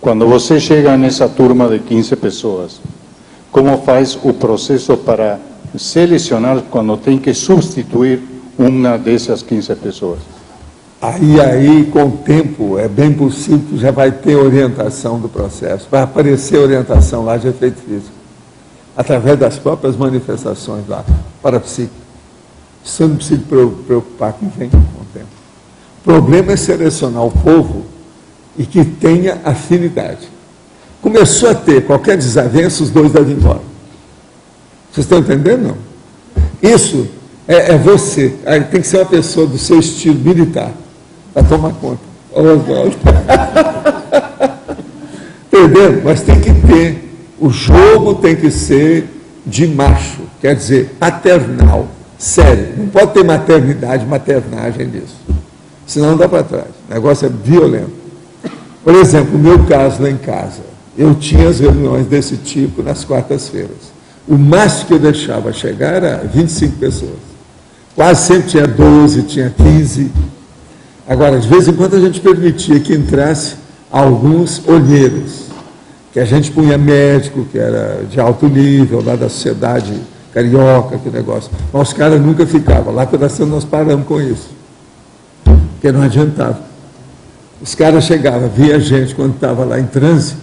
Quando você chega nessa turma de 15 pessoas, como faz o processo para selecionar quando tem que substituir uma dessas 15 pessoas? Aí, com o tempo, é bem possível que já vai ter orientação do processo. Vai aparecer orientação lá de efeito físico. através das próprias manifestações lá, parapsíquicas. Você não precisa preocupar com quem com o tempo. O problema é selecionar o povo e que tenha afinidade. Começou a ter qualquer desavença, os dois devem ir embora. Vocês estão entendendo, não? Isso é você. Aí tem que ser uma pessoa do seu estilo militar para tomar conta. Entendeu? Mas tem que ter. O jogo tem que ser de macho, quer dizer, paternal, sério. Não pode ter maternidade, maternagem nisso. Senão não dá para trás. O negócio é violento. Por exemplo, o meu caso lá em casa, eu tinha as reuniões desse tipo nas quartas-feiras. O máximo que eu deixava chegar era 25 pessoas. Quase sempre tinha 12, tinha 15. Agora, de vez em quando a gente permitia que entrasse alguns olheiros, que a gente punha médico, que era de alto nível, lá da sociedade carioca, que negócio. Mas os caras nunca ficavam. Lá pela cima nós paramos com isso. Porque não adiantava. Os caras chegavam, via a gente quando estava lá em transe,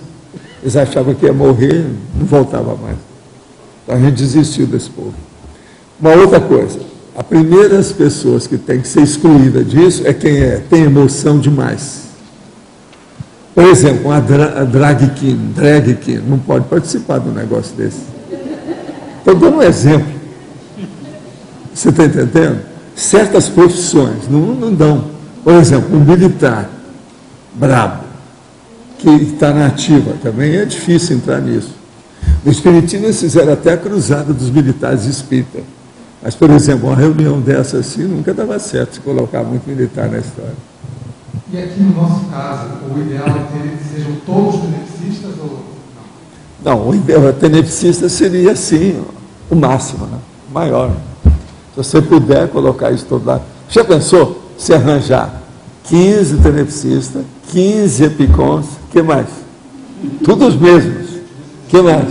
eles achavam que ia morrer, não voltava mais. Então a gente desistiu desse povo. Uma outra coisa, as primeiras pessoas que tem que ser excluída disso é quem tem emoção demais. Por exemplo, uma drag king, não pode participar de um negócio desse. Estou dando um exemplo. Você está entendendo? Certas profissões não dão. Por exemplo, um militar brabo, que está na ativa, também é difícil entrar nisso. No Espiritismo eles fizeram até a cruzada dos militares espíritas. Mas, por exemplo, uma reunião dessa assim nunca dava certo se colocar muito militar na história. E aqui no nosso caso, o ideal é que sejam todos beneficistas ou não? Não, o ideal beneficista seria assim, o máximo, né? O maior. Se você puder colocar isso todo lá. Já pensou se arranjar 15 beneficistas, 15 epicons, o que mais? Todos os mesmos. O que mais?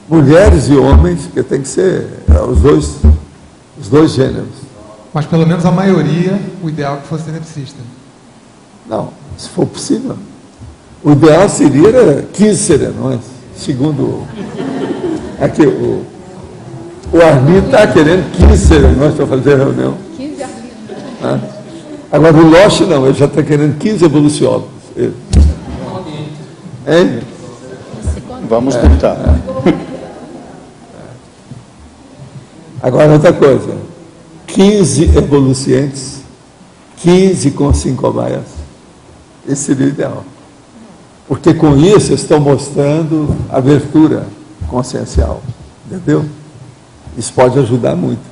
Mulheres e homens, porque tem que ser os dois gêneros. Mas pelo menos a maioria, o ideal é que fosse beneficista. Não, se for possível. O ideal seria 15 serenões, segundo aqui o Armin está querendo 15 serenões para fazer a reunião. 15 Armin. Agora o Loche não, ele já está querendo 15 evoluciólogos. Hein? Vamos tentar. Agora outra coisa, 15 evolucientes, 15 com 5 cobaias. Esse seria o ideal. Porque com isso eles estão mostrando a abertura consciencial. Entendeu? Isso pode ajudar muito.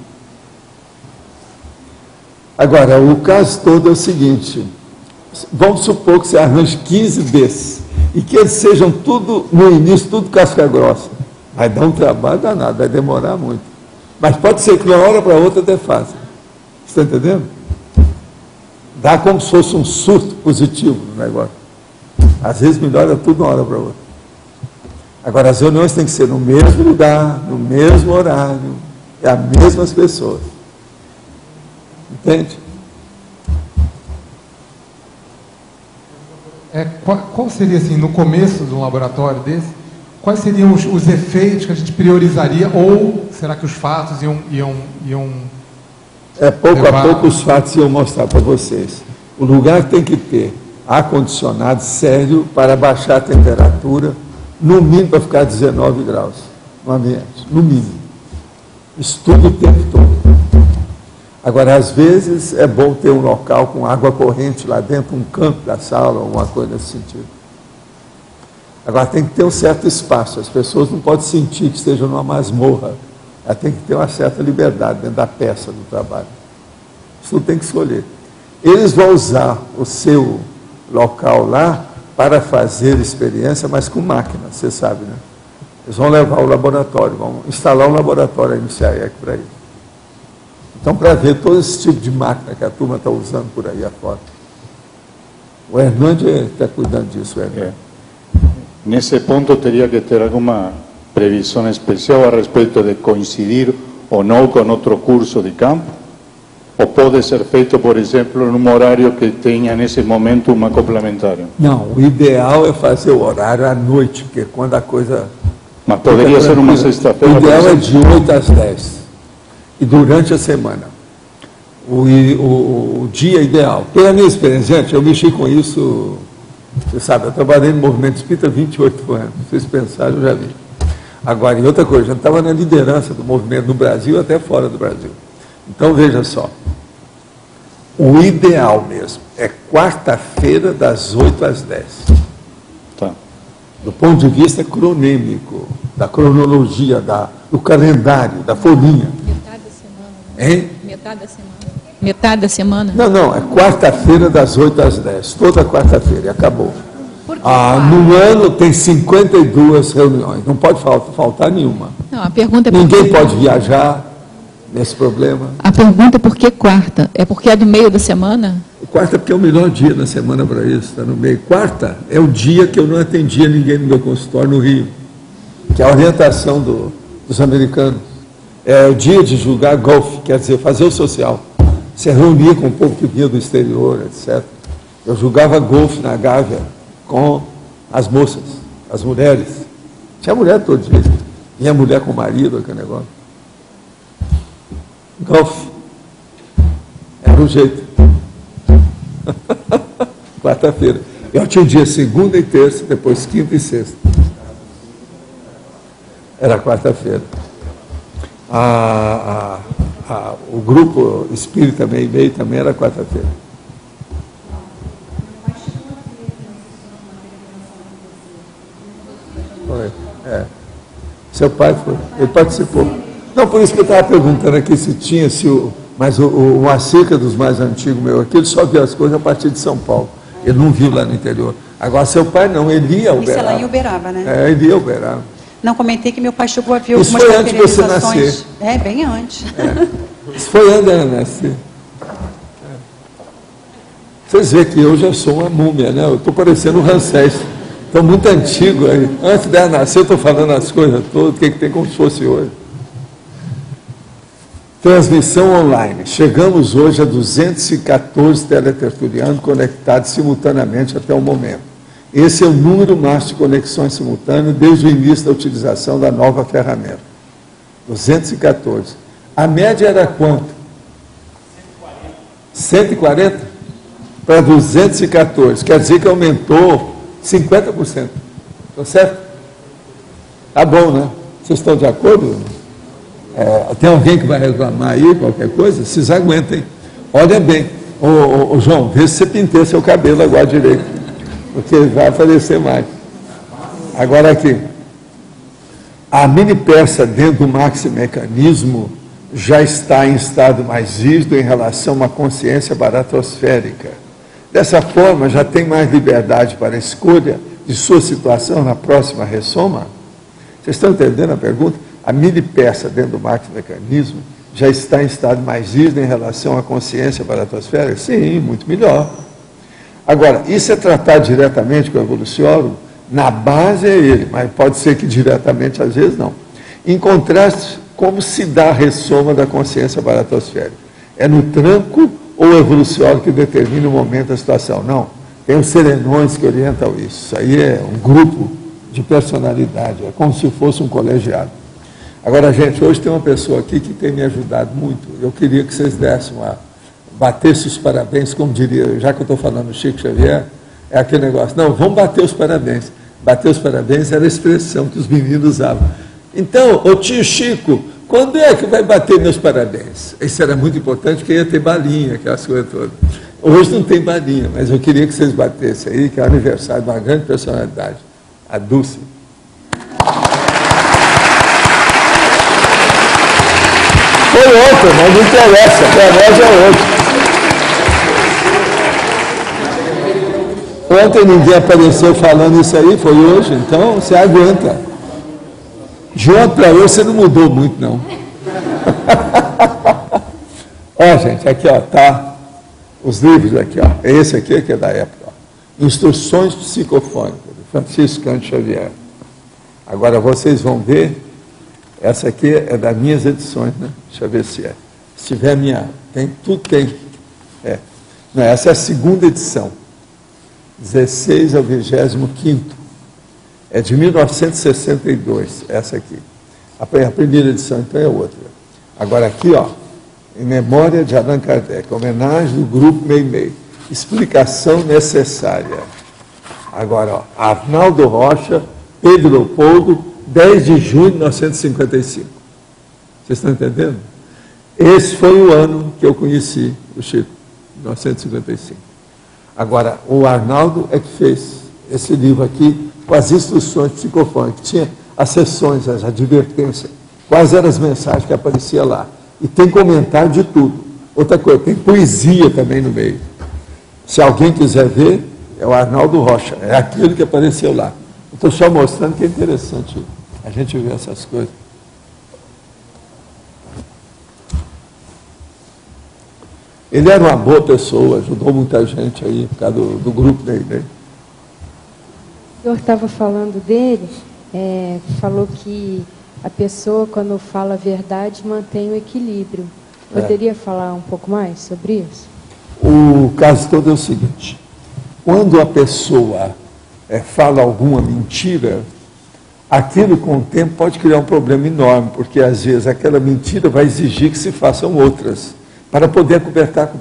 Agora, o caso todo é o seguinte, vamos supor que você arranje 15 desses, e que eles sejam tudo, no início, tudo casca grossa. Vai dar um trabalho danado, vai demorar muito. Mas pode ser que de uma hora para outra até faça. Você está entendendo? Dá como se fosse um surto positivo no negócio. Às vezes melhora tudo de uma hora para outra. Agora, as reuniões têm que ser no mesmo lugar, no mesmo horário, e as mesmas pessoas. Entende? Qual seria, assim, no começo de um laboratório desse, quais seriam os efeitos que a gente priorizaria, ou será que os fatos iam pouco a pouco os fatos iam mostrar para vocês. O lugar tem que ter ar-condicionado sério para baixar a temperatura, no mínimo para ficar 19 graus no ambiente, no mínimo. Isso tudo o tempo todo. Agora, às vezes, é bom ter um local com água corrente lá dentro, um canto da sala, alguma coisa nesse sentido. Agora, tem que ter um certo espaço. As pessoas não podem sentir que estejam numa masmorra. Ela tem que ter uma certa liberdade dentro da peça do trabalho. Isso tem que escolher. Eles vão usar o seu local lá para fazer experiência, mas com máquina, você sabe, né? Eles vão levar o laboratório, vão instalar um laboratório aí no CAEC para isso. Então, para ver todo esse tipo de máquina que a turma está usando por aí afora. O Hernandes está cuidando disso, Hernandes. Nesse ponto, teria que ter alguma previsão especial a respeito de coincidir ou não com outro curso de campo? Ou pode ser feito, por exemplo, num horário que tenha, nesse momento, uma complementar? Não, o ideal é fazer o horário à noite, porque quando a coisa Mas poderia ser uma sexta-feira. O ideal é de 8 às 10. E durante a semana. O dia ideal. Pela minha experiência, gente, eu mexi com isso, você sabe, eu trabalhei no movimento espírita há 28 anos. Vocês pensaram, eu já vi. Agora, e outra coisa, a gente estava na liderança do movimento no Brasil até fora do Brasil. Então, veja só. O ideal mesmo é quarta-feira, das 8 às 10. Tá. Do ponto de vista cronêmico, da cronologia, do calendário, da folhinha. Metade da semana. Hein? Metade da semana. Metade da semana? Não, é quarta-feira das 8 às 10, toda quarta-feira, e acabou. No ano tem 52 reuniões, não pode faltar nenhuma. Não, a pergunta é Ninguém pode viajar nesse problema. A pergunta é por que quarta? É porque é do meio da semana? Quarta porque é o melhor dia da semana para isso, está no meio. Quarta é o dia que eu não atendia ninguém no meu consultório no Rio, que é a orientação dos americanos. É o dia de julgar golfe, quer dizer, fazer o social. Se reunia com o povo que vinha do exterior, etc. Eu jogava golfe na Gávea com as moças, as mulheres. Tinha mulher todo dia. Vinha mulher com o marido, aquele negócio. Golfe. Era o jeito. Quarta-feira. Eu tinha o dia segunda e terça, depois quinta e sexta. Era quarta-feira. O grupo espírita meio também era quarta-feira. Foi. Seu pai foi, ele participou. Não, por isso que eu estava perguntando aqui se tinha, mas o Acica dos mais antigos meu aqui, ele só viu as coisas a partir de São Paulo. Ele não viu lá no interior. Agora, seu pai não, ele ia a Uberaba. Isso é lá em Uberaba, né? Ele ia a Uberaba. Não, comentei que meu pai chegou a ver algumas materializações. Isso foi antes de você nascer. Bem antes. Isso foi antes de ela nascer. Vocês veem que eu já sou uma múmia, né? Eu estou parecendo um Ramsés. Estou muito antigo aí. Antes dela nascer, eu estou falando as coisas todas, o que tem como se fosse hoje. Transmissão online. Chegamos hoje a 214 teletertulianos conectados simultaneamente até o momento. Esse é o número máximo de conexões simultâneas desde o início da utilização da nova ferramenta. 214. A média era quanto? 140? Para 214. Quer dizer que aumentou 50%. Está certo? Tá bom, né? Vocês estão de acordo? Tem alguém que vai reclamar aí, qualquer coisa? Vocês aguentem. Olha bem. Ô, João, vê se você pintou seu cabelo agora direito, porque vai aparecer mais. Agora aqui. A mini peça dentro do maximecanismo já está em estado mais rígido em relação a uma consciência baratrosférica. Dessa forma, já tem mais liberdade para a escolha de sua situação na próxima ressoma? Vocês estão entendendo a pergunta? A mini peça dentro do maximecanismo já está em estado mais rígido em relação à consciência baratrosférica? Sim, muito melhor. Agora, isso é tratado diretamente com o evoluciólogo? Na base é ele, mas pode ser que diretamente, às vezes, não. Em contraste, como se dá a ressoma da consciência baratrosférica? É no tranco ou o evoluciólogo que determina o momento da situação? Não. Tem os serenões que orientam isso. Isso aí é um grupo de personalidade, é como se fosse um colegiado. Agora, gente, hoje tem uma pessoa aqui que tem me ajudado muito. Eu queria que vocês batessem os parabéns, como diria, já que eu estou falando do Chico Xavier, é aquele negócio, não, vamos bater os parabéns. Bater os parabéns era a expressão que os meninos usavam. Então, ô tio Chico, quando é que vai bater meus parabéns? Isso era muito importante, porque ia ter balinha, aquelas coisas todas. Hoje não tem balinha, mas eu queria que vocês batessem aí, que é o aniversário de uma grande personalidade, a Dulce. Foi outra, mas não interessa, para nós é outra. Ontem ninguém apareceu falando isso aí, foi hoje, então você aguenta. De ontem para hoje você não mudou muito, não. Ó, gente, aqui, ó, tá os livros aqui, ó. Esse aqui que é da época, ó. Instruções psicofônicas, de Francisco Cândido Xavier. Agora vocês vão ver, essa aqui é das minhas edições, né? Deixa eu ver se é. Se tiver a minha, tem, tudo tem. Não, essa é a segunda edição. 16 ao 25º. É de 1962, essa aqui. A primeira edição, então, é outra. Agora aqui, ó, em memória de Allan Kardec, homenagem do Grupo Meimei. Explicação necessária. Agora, ó, Arnaldo Rocha, Pedro Leopoldo, 10 de junho de 1955. Vocês estão entendendo? Esse foi o ano que eu conheci o Chico, 1955. Agora, o Arnaldo é que fez esse livro aqui com as instruções psicofônicas. Tinha as sessões, as advertências, quais eram as mensagens que apareciam lá. E tem comentário de tudo. Outra coisa, tem poesia também no meio. Se alguém quiser ver, é o Arnaldo Rocha. É aquilo que apareceu lá. Estou só mostrando que é interessante a gente ver essas coisas. Ele era uma boa pessoa, ajudou muita gente aí, por causa do grupo dele. Né? O senhor estava falando dele, falou que a pessoa, quando fala a verdade, mantém o equilíbrio. Poderia falar um pouco mais sobre isso? O caso todo é o seguinte: quando a pessoa fala alguma mentira, aquilo com o tempo pode criar um problema enorme, porque às vezes aquela mentira vai exigir que se façam outras, para poder cobertar,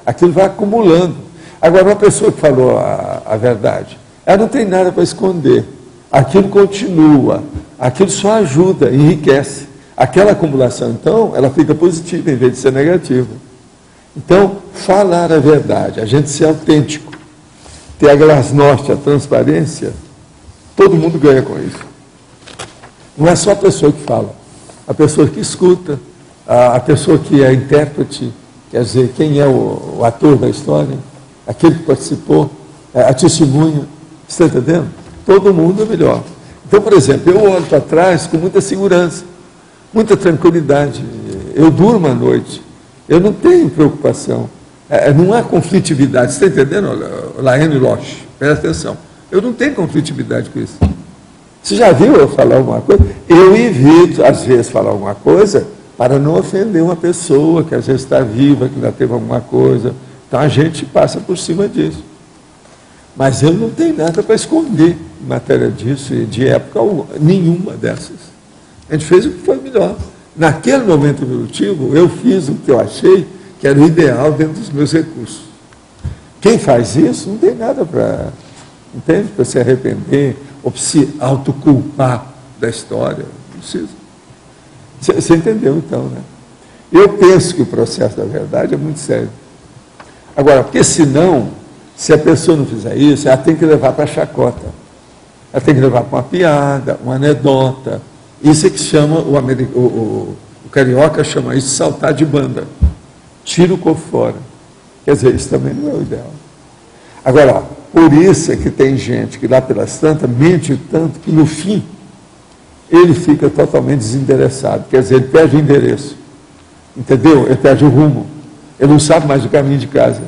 aquilo vai acumulando. Agora, uma pessoa que falou a verdade, ela não tem nada para esconder, aquilo continua, aquilo só ajuda, enriquece. Aquela acumulação, então, ela fica positiva em vez de ser negativa. Então, falar a verdade, a gente ser autêntico, ter a glasnost, a transparência, todo mundo ganha com isso. Não é só a pessoa que fala, a pessoa que escuta, a pessoa que é intérprete, quer dizer, quem é o ator da história, aquele que participou, a testemunha, você está entendendo? Todo mundo é melhor. Então, por exemplo, eu olho para trás com muita segurança, muita tranquilidade. Eu durmo à noite, eu não tenho preocupação, não há conflitividade. Você está entendendo, Laene Loche? Presta atenção. Eu não tenho conflitividade com isso. Você já viu eu falar alguma coisa? Eu evito, às vezes, falar alguma coisa para não ofender uma pessoa que às vezes está viva, que ainda teve alguma coisa. Então a gente passa por cima disso. Mas eu não tenho nada para esconder em matéria disso e de época nenhuma dessas. A gente fez o que foi melhor. Naquele momento evolutivo, eu fiz o que eu achei que era o ideal dentro dos meus recursos. Quem faz isso não tem nada para, entende? Para se arrepender ou para se autoculpar da história. Não precisa. Você entendeu, então, né? Eu penso que o processo da verdade é muito sério. Agora, porque senão, se a pessoa não fizer isso, ela tem que levar para a chacota. Ela tem que levar para uma piada, uma anedota. Isso é que chama, o carioca chama isso de saltar de banda. Tira o corpo fora. Quer dizer, isso também não é o ideal. Agora, ó, por isso é que tem gente que lá pelas tantas mente tanto que no fim ele fica totalmente desinteressado. Quer dizer, ele perde o endereço. Entendeu? Ele perde o rumo. Ele não sabe mais o caminho de casa.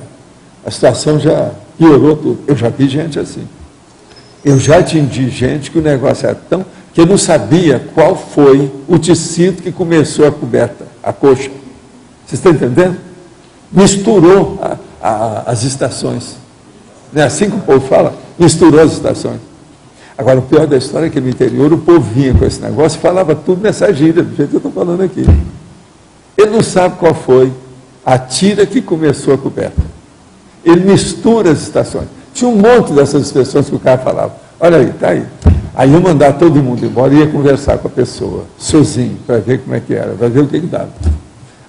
A situação já piorou tudo. Eu já vi gente assim. Eu já atendi gente que o negócio era tão... que eu não sabia qual foi o tecido que começou a coberta, a coxa. Vocês estão entendendo? Misturou as estações. Não é assim que o povo fala? Misturou as estações. Agora, o pior da história é que no interior o povo vinha com esse negócio e falava tudo nessa gíria, do jeito que eu estou falando aqui. Ele não sabe qual foi a tira que começou a coberta. Ele mistura as estações. Tinha um monte dessas expressões que o cara falava. Olha aí, está aí. Aí eu mandar todo mundo embora e ia conversar com a pessoa, sozinho, para ver como é que era, para ver o que dava.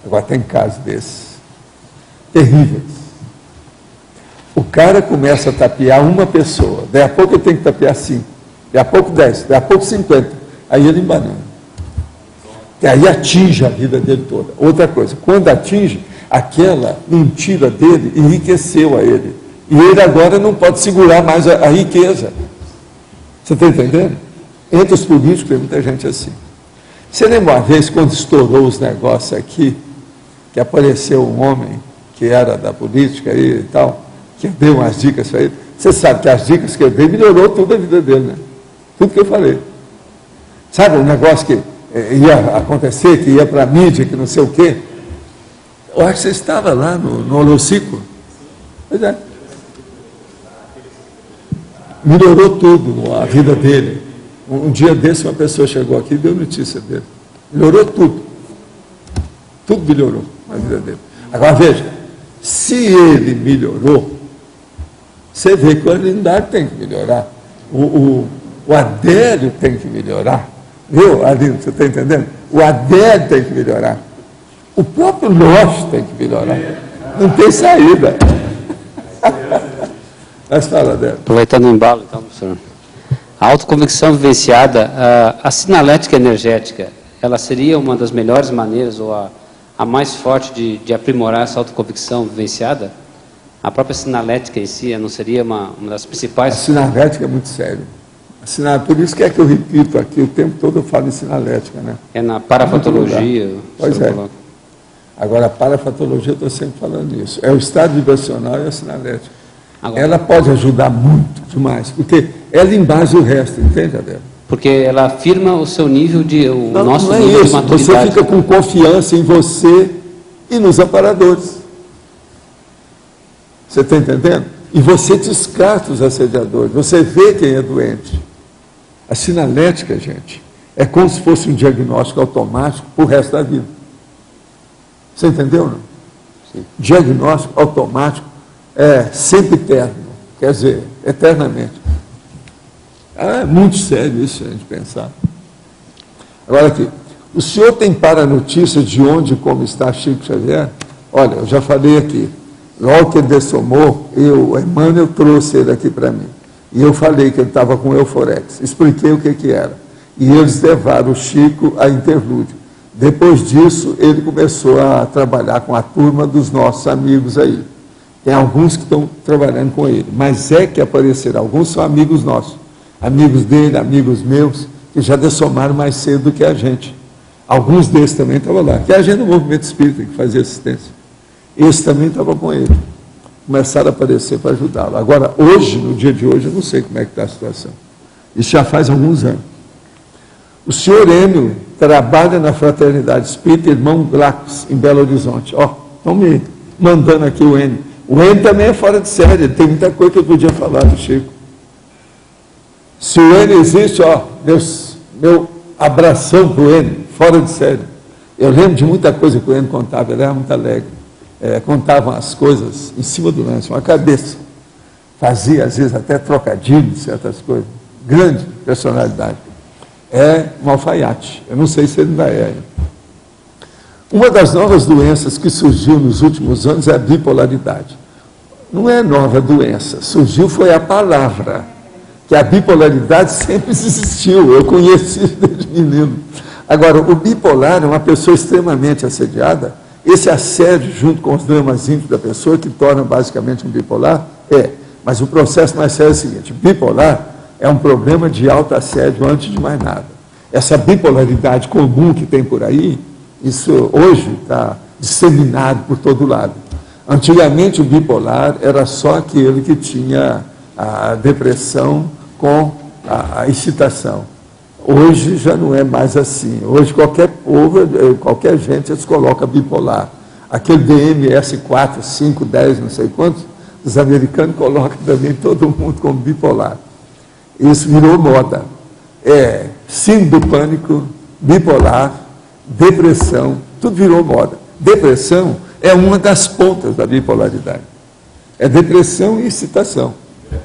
Agora tem casos desses, terríveis. O cara começa a tapear uma pessoa, daí a pouco ele tem que tapear 5, daí a pouco 10, daí a pouco 50, aí ele embanana. E aí atinge a vida dele toda. Outra coisa, quando atinge, aquela mentira dele enriqueceu a ele. E ele agora não pode segurar mais a riqueza. Você está entendendo? Entre os políticos tem muita gente assim. Você lembra uma vez quando estourou os negócios aqui, que apareceu um homem que era da política e tal, que deu umas dicas para ele? Você sabe que as dicas que eu dei melhorou toda a vida dele, né? Tudo que eu falei. Sabe um negócio que ia acontecer, que ia para a mídia, que não sei o quê? Eu acho que você estava lá no Holociclo. Pois é. melhorou tudo a vida dele. Um dia desse, uma pessoa chegou aqui e deu notícia dele. Melhorou tudo. Tudo melhorou a vida dele. Agora, veja, se ele melhorou, você vê que a unidade tem que melhorar. O Adélio tem que melhorar. Viu, Aline, você está entendendo? O Adélio tem que melhorar. O próprio nós tem que melhorar. Não tem saída. Mas fala, Adélio. Aproveitando o embalo, então, professor. A autoconvicção vivenciada, a sinalética energética, ela seria uma das melhores maneiras, ou a mais forte de aprimorar essa autoconvicção vivenciada? A própria sinalética em si não seria uma das principais? A sinalética é muito sério. Por isso que é que eu repito aqui, o tempo todo eu falo em sinalética, né? É na parafatologia? Pois é. Agora, a parafatologia, eu estou sempre falando isso. É o estado vibracional e a sinalética. Agora, ela pode ajudar muito, demais, porque ela embasa o resto, entende, Adélio? Porque ela afirma o seu nível de... nosso não é nível isso. de maturidade. Você fica com confiança em você e nos amparadores. Você está entendendo? E você descarta os assediadores. Você vê quem é doente. A sinalética, gente, é como se fosse um diagnóstico automático para o resto da vida. Você entendeu, não? Sim. Diagnóstico automático é sempre eterno. Quer dizer, eternamente. É muito sério isso, a gente pensar. Agora aqui, o senhor tem para notícia de onde e como está Chico Xavier? Olha, eu já falei aqui. Logo que ele dessomou, o Emmanuel trouxe ele aqui para mim. E eu falei que ele estava com Euforex. Expliquei o que era. E eles levaram o Chico a interlúdio. Depois disso, ele começou a trabalhar com a turma dos nossos amigos aí. Tem alguns que estão trabalhando com ele. Mas é que apareceram. Alguns são amigos nossos. Amigos dele, amigos meus, que já dessomaram mais cedo do que a gente. Alguns desses também estavam lá. Que é a gente do movimento espírita que fazia assistência. Esse também estava com ele. Começaram a aparecer para ajudá-lo. Agora, hoje, no dia de hoje, eu não sei como é que está a situação. Isso já faz alguns anos. O senhor Enio trabalha na Fraternidade Espírita Irmão Glacos, em Belo Horizonte. Ó, estão me mandando aqui o Enio. O Enio também é fora de série, ele tem muita coisa que eu podia falar do Chico. Se o Enio existe, ó, meu abração para o Enio, fora de série. Eu lembro de muita coisa que o Enio contava, ele era muito alegre. Contavam as coisas em cima do lance, uma cabeça. Fazia, às vezes, até trocadilhos, certas coisas. Grande personalidade. É um alfaiate. Eu não sei se ele ainda é. Uma das novas doenças que surgiu nos últimos anos é a bipolaridade. Não é nova doença. Surgiu foi a palavra. Que a bipolaridade sempre existiu. Eu conheci isso desde menino. Agora, o bipolar é uma pessoa extremamente assediada. Esse assédio, junto com os dramas íntimos da pessoa, que torna basicamente um bipolar, mas o processo mais sério é o seguinte: bipolar é um problema de autoassédio antes de mais nada. Essa bipolaridade comum que tem por aí, isso hoje está disseminado por todo lado. Antigamente o bipolar era só aquele que tinha a depressão com a excitação. Hoje já não é mais assim. Hoje qualquer povo, qualquer gente se coloca bipolar. Aquele DMS 4, 5, 10, não sei quantos, os americanos colocam também todo mundo como bipolar. Isso virou moda. Síndrome do pânico, bipolar, depressão, tudo virou moda. Depressão é uma das pontas da bipolaridade. É depressão e excitação.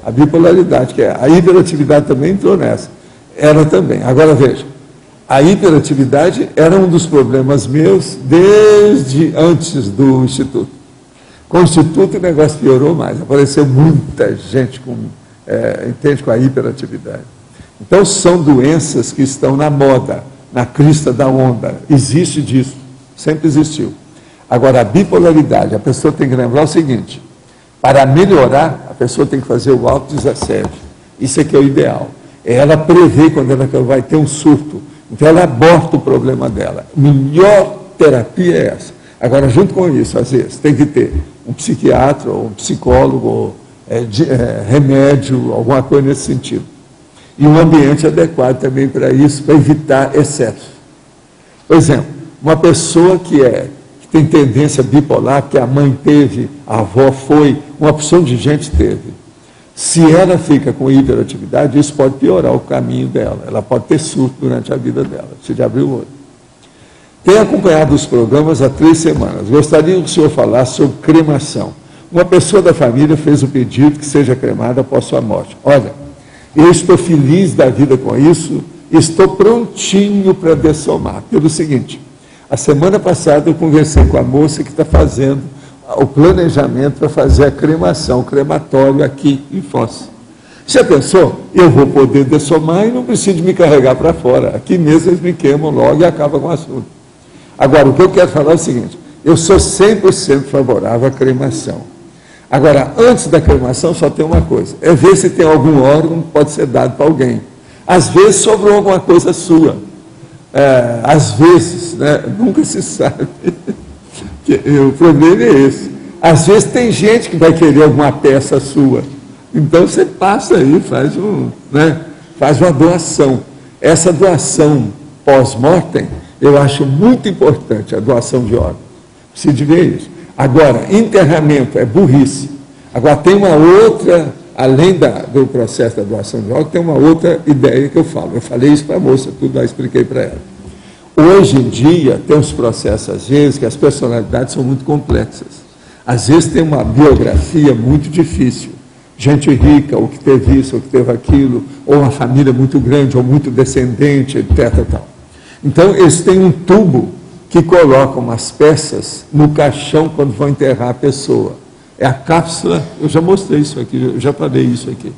A bipolaridade, que é a hiperatividade também entrou nessa. Ela também. Agora veja, a hiperatividade era um dos problemas meus desde antes do Instituto. Com o Instituto o negócio piorou mais, apareceu muita gente com a hiperatividade. Então são doenças que estão na moda, na crista da onda. Existe disso, sempre existiu. Agora a bipolaridade, a pessoa tem que lembrar o seguinte: para melhorar, a pessoa tem que fazer o autodesassédio. Isso é que é o ideal. Ela prevê quando ela vai ter um surto. Então ela aborta o problema dela. A melhor terapia é essa. Agora, junto com isso, às vezes, tem que ter um psiquiatra, ou um psicólogo, ou remédio, alguma coisa nesse sentido. E um ambiente adequado também para isso, para evitar excesso. Por exemplo, uma pessoa que tem tendência bipolar, que a mãe teve, a avó foi, uma opção de gente teve. Se ela fica com hiperatividade, isso pode piorar o caminho dela. Ela pode ter surto durante a vida dela, se de abrir o olho. Tenho acompanhado os programas há 3 semanas. Gostaria que o senhor falasse sobre cremação. Uma pessoa da família fez o pedido que seja cremada após sua morte. Olha, eu estou feliz da vida com isso, estou prontinho para dessomar. Pelo seguinte, a semana passada eu conversei com a moça que está fazendo o planejamento para fazer a cremação, o crematório aqui em Foz. Já pensou? Eu vou poder dessomar e não preciso me carregar para fora. Aqui mesmo eles me queimam logo e acaba com o assunto. Agora, o que eu quero falar é o seguinte, eu sou 100% favorável à cremação. Agora, antes da cremação só tem uma coisa, é ver se tem algum órgão que pode ser dado para alguém. Às vezes sobrou alguma coisa sua. Às vezes, né? Nunca se sabe. O problema é esse. Às vezes tem gente que vai querer alguma peça sua. Então você passa aí, faz uma doação. Essa doação pós-mortem, eu acho muito importante, a doação de órgãos. Precisa de ver isso. Agora, enterramento é burrice. Agora, tem uma outra, além do processo da doação de órgãos, tem uma outra ideia que eu falo. Eu falei isso para a moça, tudo lá expliquei para ela. Hoje em dia, tem uns processos, às vezes, que as personalidades são muito complexas. Às vezes tem uma biografia muito difícil. Gente rica, ou que teve isso, ou que teve aquilo, ou uma família muito grande, ou muito descendente, etc. Tal. Então, eles têm um tubo que colocam umas peças no caixão quando vão enterrar a pessoa. É a cápsula, eu já mostrei isso aqui, eu já falei isso aqui,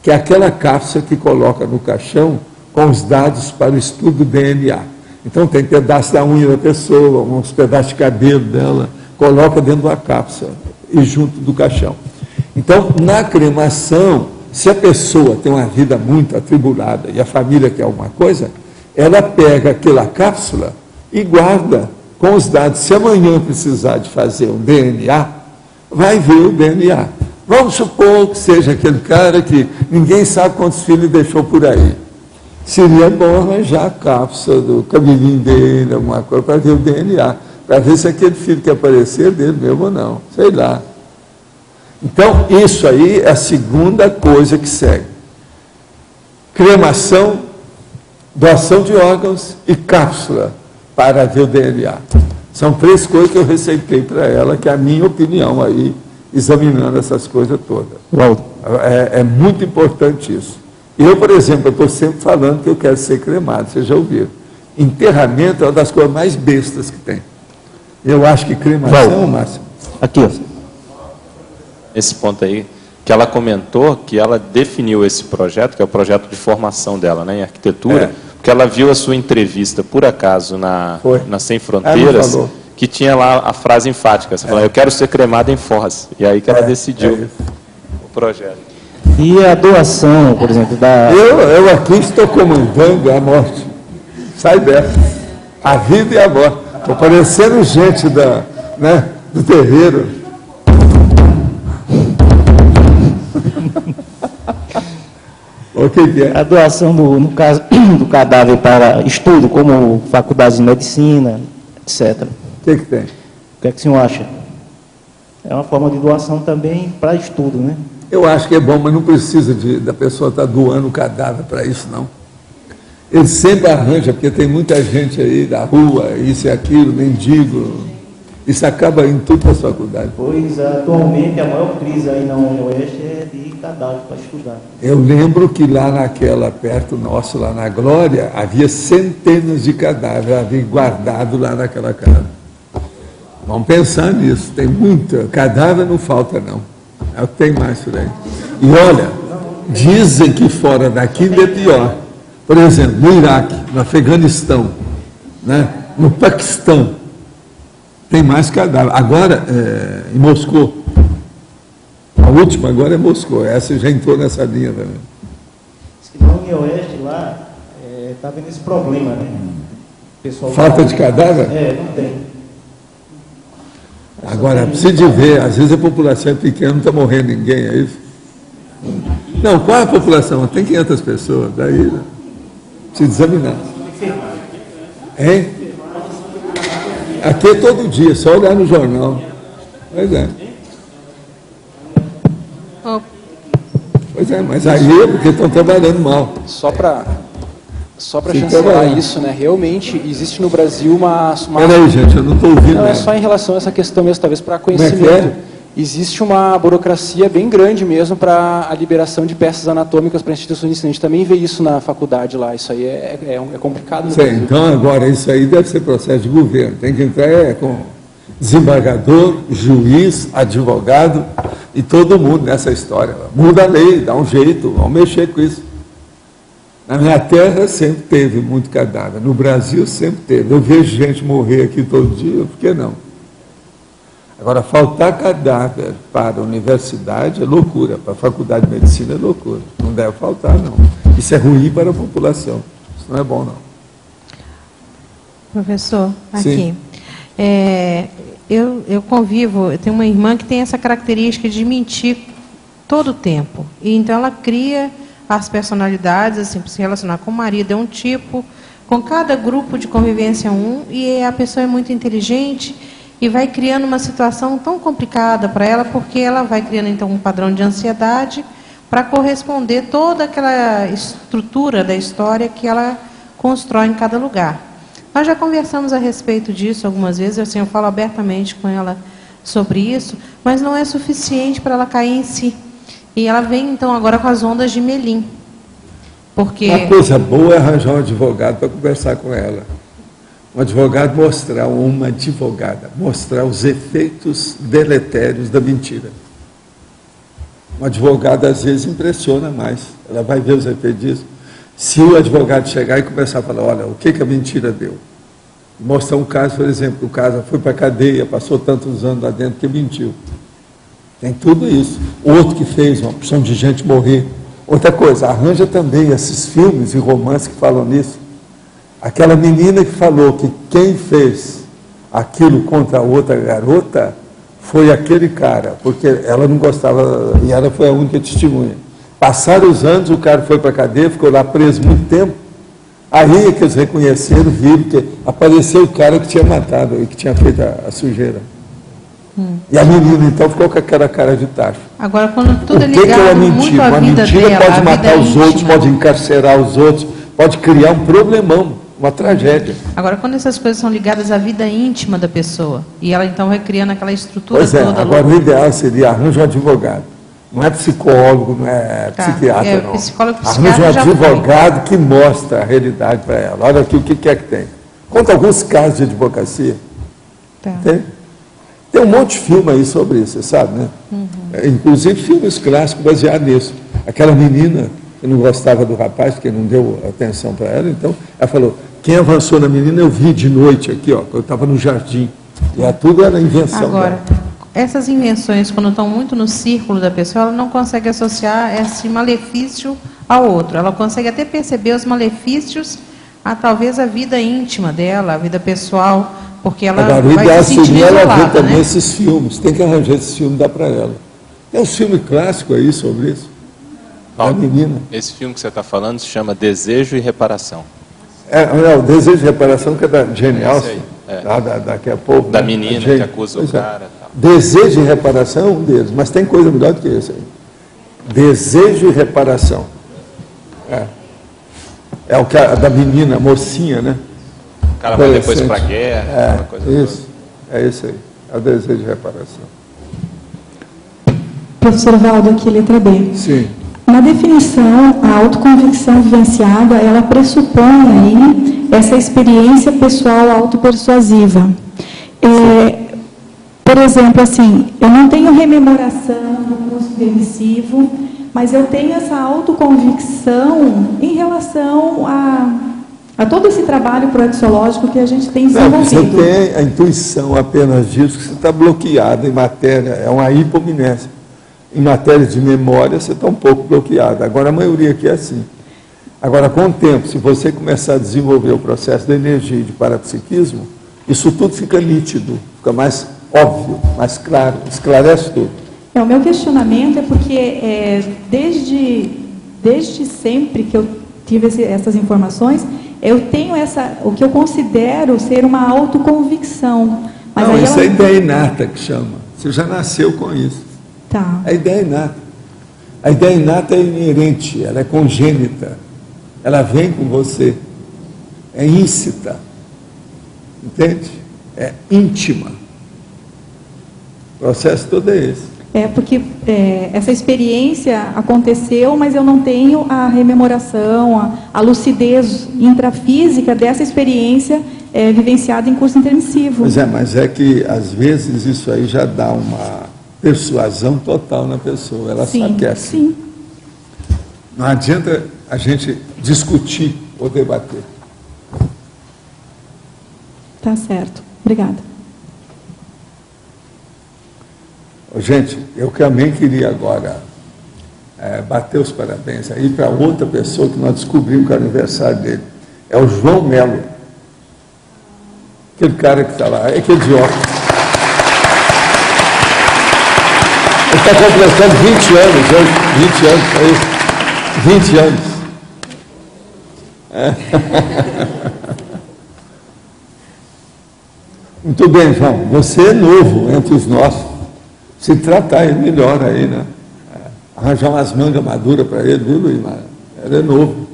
que é aquela cápsula que coloca no caixão com os dados para o estudo do DNA. Então tem pedaço da unha da pessoa, uns pedaços de cabelo dela, coloca dentro da cápsula e junto do caixão. Então, na cremação, se a pessoa tem uma vida muito atribulada e a família quer alguma coisa, ela pega aquela cápsula e guarda com os dados. Se amanhã precisar de fazer um DNA, vai ver o DNA. Vamos supor que seja aquele cara que ninguém sabe quantos filhos deixou por aí. Seria bom arranjar a cápsula do cabelinho dele, alguma coisa, para ver o DNA, para ver se aquele filho que aparecer dele mesmo ou não, sei lá. Então, isso aí é a segunda coisa que segue. Cremação, doação de órgãos e cápsula para ver o DNA. São 3 coisas que eu receitei para ela, que é a minha opinião aí, examinando essas coisas todas. É muito importante isso. Eu, por exemplo, estou sempre falando que eu quero ser cremado, vocês já ouviram. Enterramento é uma das coisas mais bestas que tem. Eu acho que cremação, Márcio. Aqui, ó. Esse ponto aí, que ela comentou que ela definiu esse projeto, que é o projeto de formação dela, né, em arquitetura, porque ela viu a sua entrevista, por acaso, na Sem Fronteiras, que tinha lá a frase enfática, você falou, eu quero ser cremada em Foz. E aí que ela decidiu o projeto. E a doação, por exemplo, da... Eu aqui estou comandando a morte. Sai dessa. A vida e a morte. Estou parecendo gente do terreiro. O que é? A doação, no caso, do cadáver para estudo, como faculdades de medicina, etc. O que tem? O que é que o senhor acha? É uma forma de doação também para estudo, né? Eu acho que é bom, mas não precisa da pessoa estar doando o cadáver para isso, não. Ele sempre arranja, porque tem muita gente aí da rua, isso e aquilo, mendigo. Isso acaba em tudo as faculdades. Pois, atualmente, a maior crise aí na União Oeste é de cadáver para estudar. Eu lembro que lá perto nosso, lá na Glória, havia centenas de cadáveres, havia guardado lá naquela casa. Vamos pensar nisso, tem muita. Cadáver não falta, não. Tem mais por aí. E olha, dizem que fora daqui ainda é pior. Por exemplo, no Iraque, no Afeganistão, no Paquistão, tem mais cadáver. Agora, em Moscou, a última agora é Moscou, essa já entrou nessa linha também. Na União Oeste lá, está vendo esse problema, né? Falta de cadáver? Não tem. Agora, precisa de ver, às vezes a população é pequena, não está morrendo ninguém, é isso? Não, qual é a população? Tem 500 pessoas, daí precisa examinar. Hein? Aqui é todo dia, só olhar no jornal. Pois é. Pois é, mas aí é porque estão trabalhando mal. Só para chancelar isso, né? Realmente existe no Brasil uma... Peraí, gente, eu não estou ouvindo. Não, é só em relação a essa questão mesmo, talvez para conhecimento. Como é que é? Existe uma burocracia bem grande mesmo para a liberação de peças anatômicas para instituições de ensino. A gente também vê isso na faculdade lá. Isso aí é complicado. Sim, então agora isso aí deve ser processo de governo. Tem que entrar com desembargador, juiz, advogado e todo mundo nessa história. Muda a lei, dá um jeito, vamos mexer com isso. Na minha terra sempre teve muito cadáver. No Brasil sempre teve. Eu vejo gente morrer aqui todo dia, por que não? Agora, faltar cadáver para a universidade é loucura, para a faculdade de medicina é loucura. Não deve faltar, não. Isso é ruim para a população. Isso não é bom, não. Professor, aqui. Eu convivo, eu tenho uma irmã que tem essa característica de mentir todo o tempo. E então ela cria as personalidades, assim, para se relacionar com o marido é um tipo, com cada grupo de convivência e a pessoa é muito inteligente e vai criando uma situação tão complicada para ela, porque ela vai criando então um padrão de ansiedade para corresponder toda aquela estrutura da história que ela constrói em cada lugar. Nós já conversamos a respeito disso algumas vezes, assim, eu falo abertamente com ela sobre isso, mas não é suficiente para ela cair em si. E ela vem, então, agora com as ondas de Melim. Porque... Uma coisa boa é arranjar um advogado para conversar com ela. Um advogado mostrar os efeitos deletérios da mentira. Um advogado, às vezes, impressiona mais. Ela vai ver os efeitos disso. Se o advogado chegar e começar a falar, olha, o que a mentira deu? Mostrar um caso, por exemplo, o cara foi para a cadeia, passou tantos anos lá dentro que mentiu. Tem tudo isso. Outro que fez uma opção de gente morrer. Outra coisa, arranja também esses filmes e romances que falam nisso. Aquela menina que falou que quem fez aquilo contra a outra garota foi aquele cara, porque ela não gostava, e ela foi a única testemunha. Passaram os anos, o cara foi para a cadeia, ficou lá preso muito tempo. Aí é que eles reconheceram, viram que apareceu o cara que tinha matado, que tinha feito a sujeira. E a menina, então, ficou com aquela cara de tacho. Agora, quando tudo é ligado ligado ela muito mentir? à Uma vida mentira dela, pode a matar vida os íntima. outros, pode encarcerar os outros, pode criar um problemão, uma tragédia. Agora, quando essas coisas são ligadas à vida íntima da pessoa, e ela então vai criando aquela estrutura Pois é, toda... agora o ideal seria arranjar um advogado. Não é psicólogo, não é psiquiatra, não. Psicólogo, arranja um já advogado que mostra a realidade para ela. Olha aqui o que é que tem. Conta alguns casos de advocacia. Tem um monte de filme aí sobre isso, você sabe, né? Inclusive filmes clássicos baseados nisso. Aquela menina que não gostava do rapaz, porque não deu atenção para ela, então ela falou, quem avançou na menina eu vi de noite aqui, ó, eu estava no jardim. E tudo era invenção Agora, dela. essas invenções, quando estão muito no círculo da pessoa, ela não consegue associar esse malefício ao outro. Ela consegue até perceber os malefícios a talvez a vida íntima dela, a vida pessoal, porque ela Agora, o vai ideal se sentir seria ela ver isolada, também né? esses filmes. Tem que arranjar esses filmes, dá para ela. Tem um filme clássico aí sobre isso. Paulo, da menina. Esse filme que você está falando se chama Desejo e Reparação. O Desejo de Reparação, que é da Jane Austen, daqui a pouco. Da menina que acusa o cara. Tal. Desejo e Reparação é um deles, mas tem coisa melhor do que esse aí. Desejo e Reparação. É o que da menina, a mocinha, né? O cara vai depois para a guerra. Isso, é isso aí. É o Desejo de Reparação. Professor Valdo, aqui, letra B. Sim. Na definição, a autoconvicção vivenciada, ela pressupõe aí essa experiência pessoal autopersuasiva. Por exemplo, assim, eu não tenho rememoração do curso permissivo, mas eu tenho essa autoconvicção em relação a todo esse trabalho proexológico que a gente tem desenvolvido. Você tem a intuição apenas disso, que você está bloqueado em matéria, é uma hipomnésia. Em matéria de memória, você está um pouco bloqueado. Agora, a maioria aqui é assim. Agora, com o tempo, se você começar a desenvolver o processo de energia e de parapsiquismo, isso tudo fica nítido, fica mais óbvio, mais claro, esclarece tudo. O meu questionamento é porque, desde sempre que eu tive essas informações, eu tenho o que eu considero ser uma autoconvicção. Mas não, isso é ideia inata que chama. Você já nasceu com isso. Tá. É ideia inata. A ideia inata é inerente, ela é congênita, ela vem com você, é íncita, entende? É íntima. O processo todo é esse. Porque essa experiência aconteceu, mas eu não tenho a rememoração, a lucidez intrafísica dessa experiência vivenciada em curso intermissivo. Pois é, mas é que às vezes isso aí já dá uma persuasão total na pessoa, ela sabe que é assim. Sim. Não adianta a gente discutir ou debater. Tá certo. Obrigada. Gente, eu também queria agora bater os parabéns aí para outra pessoa que nós descobrimos que é o aniversário dele. É o João Melo. Aquele cara que está lá, é aquele de óculos. Ele está completando 20 anos hoje. 20 anos, é isso. 20 anos. Muito bem, João. Você é novo entre os nossos. Se tratar ele melhor aí, né? Arranjar umas mangas maduras para ele, viu, Luiz? Ele é novo.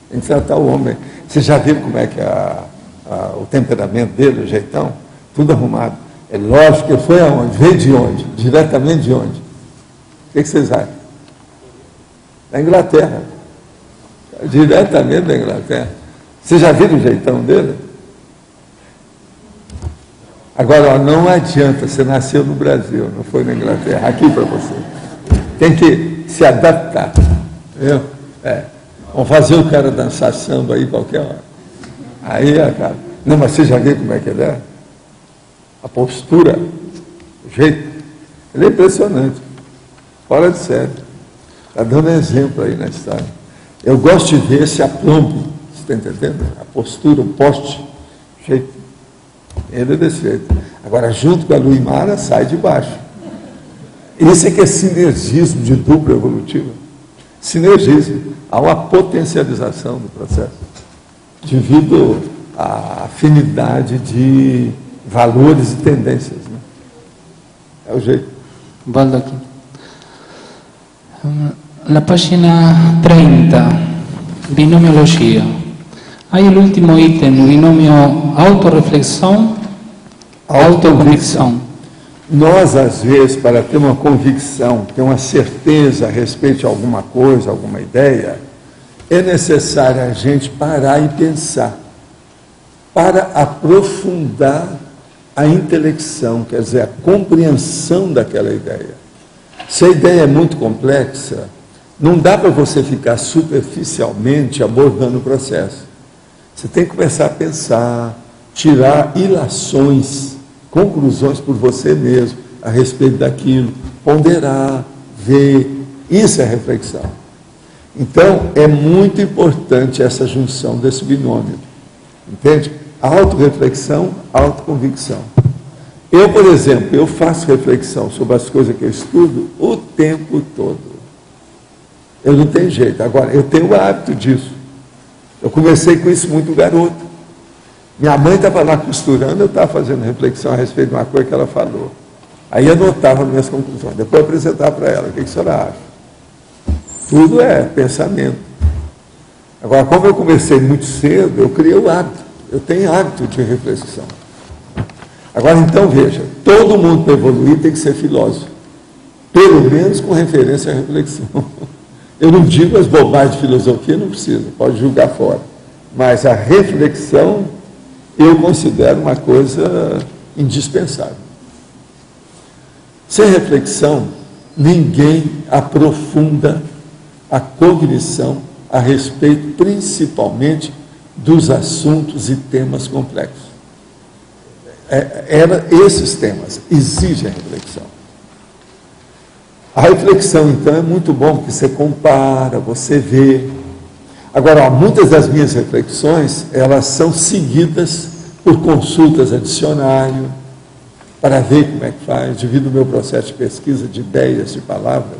Tem que tratar o homem. Você já viu como é que o temperamento dele, o jeitão? Tudo arrumado. É lógico que foi aonde? Veio de onde? Diretamente de onde? O que vocês acham? Da Inglaterra. Diretamente da Inglaterra. Você já viu o jeitão dele? Agora, não adianta, você nasceu no Brasil, não foi na Inglaterra, aqui para você. Tem que se adaptar. Entendeu? Vamos fazer o cara dançar samba aí qualquer hora. Aí, cara. Não, mas você já viu como é que ele é? A postura, o jeito. Ele é impressionante. Fora de sério. Está dando exemplo aí na história. Eu gosto de ver esse aplombo, você está entendendo? A postura, o poste, o jeito. Ele é desse jeito. Agora, junto com a Luimara, sai de baixo. Esse é que é sinergismo de dupla evolutiva. Sinergismo. Há uma potencialização do processo, devido à afinidade de valores e tendências. Né? É o jeito. Valdo aqui. Na página 30, binomiologia. Aí o último item, binômio autorreflexão, autoconvicção. Nós, às vezes, para ter uma convicção, ter uma certeza a respeito de alguma coisa, alguma ideia, é necessário a gente parar e pensar, para aprofundar a intelecção, quer dizer, a compreensão daquela ideia. Se a ideia é muito complexa, não dá para você ficar superficialmente abordando o processo. Você tem que começar a pensar, tirar ilações, conclusões por você mesmo a respeito daquilo, ponderar, ver. Isso é reflexão. Então, é muito importante essa junção desse binômio. Entende? Autorreflexão, autoconvicção. Eu, por exemplo, eu faço reflexão sobre as coisas que eu estudo o tempo todo. Eu não tenho jeito. Agora, eu tenho o hábito disso. Eu comecei com isso muito garoto. Minha mãe estava lá costurando, eu estava fazendo reflexão a respeito de uma coisa que ela falou. Aí anotava minhas conclusões. Depois eu apresentava para ela. O que a senhora acha? Tudo é pensamento. Agora, como eu comecei muito cedo, eu criei o hábito. Eu tenho hábito de reflexão. Agora, então, veja, todo mundo para evoluir tem que ser filósofo. Pelo menos com referência à reflexão. Eu não digo as bobagens de filosofia, não precisa, pode julgar fora. Mas a reflexão, eu considero uma coisa indispensável. Sem reflexão, ninguém aprofunda a cognição a respeito, principalmente, dos assuntos e temas complexos. Esses temas exigem reflexão. A reflexão, então, é muito bom, porque você compara, você vê. Agora, muitas das minhas reflexões, elas são seguidas por consultas a dicionário, para ver como é que faz, devido ao meu processo de pesquisa de ideias, de palavras.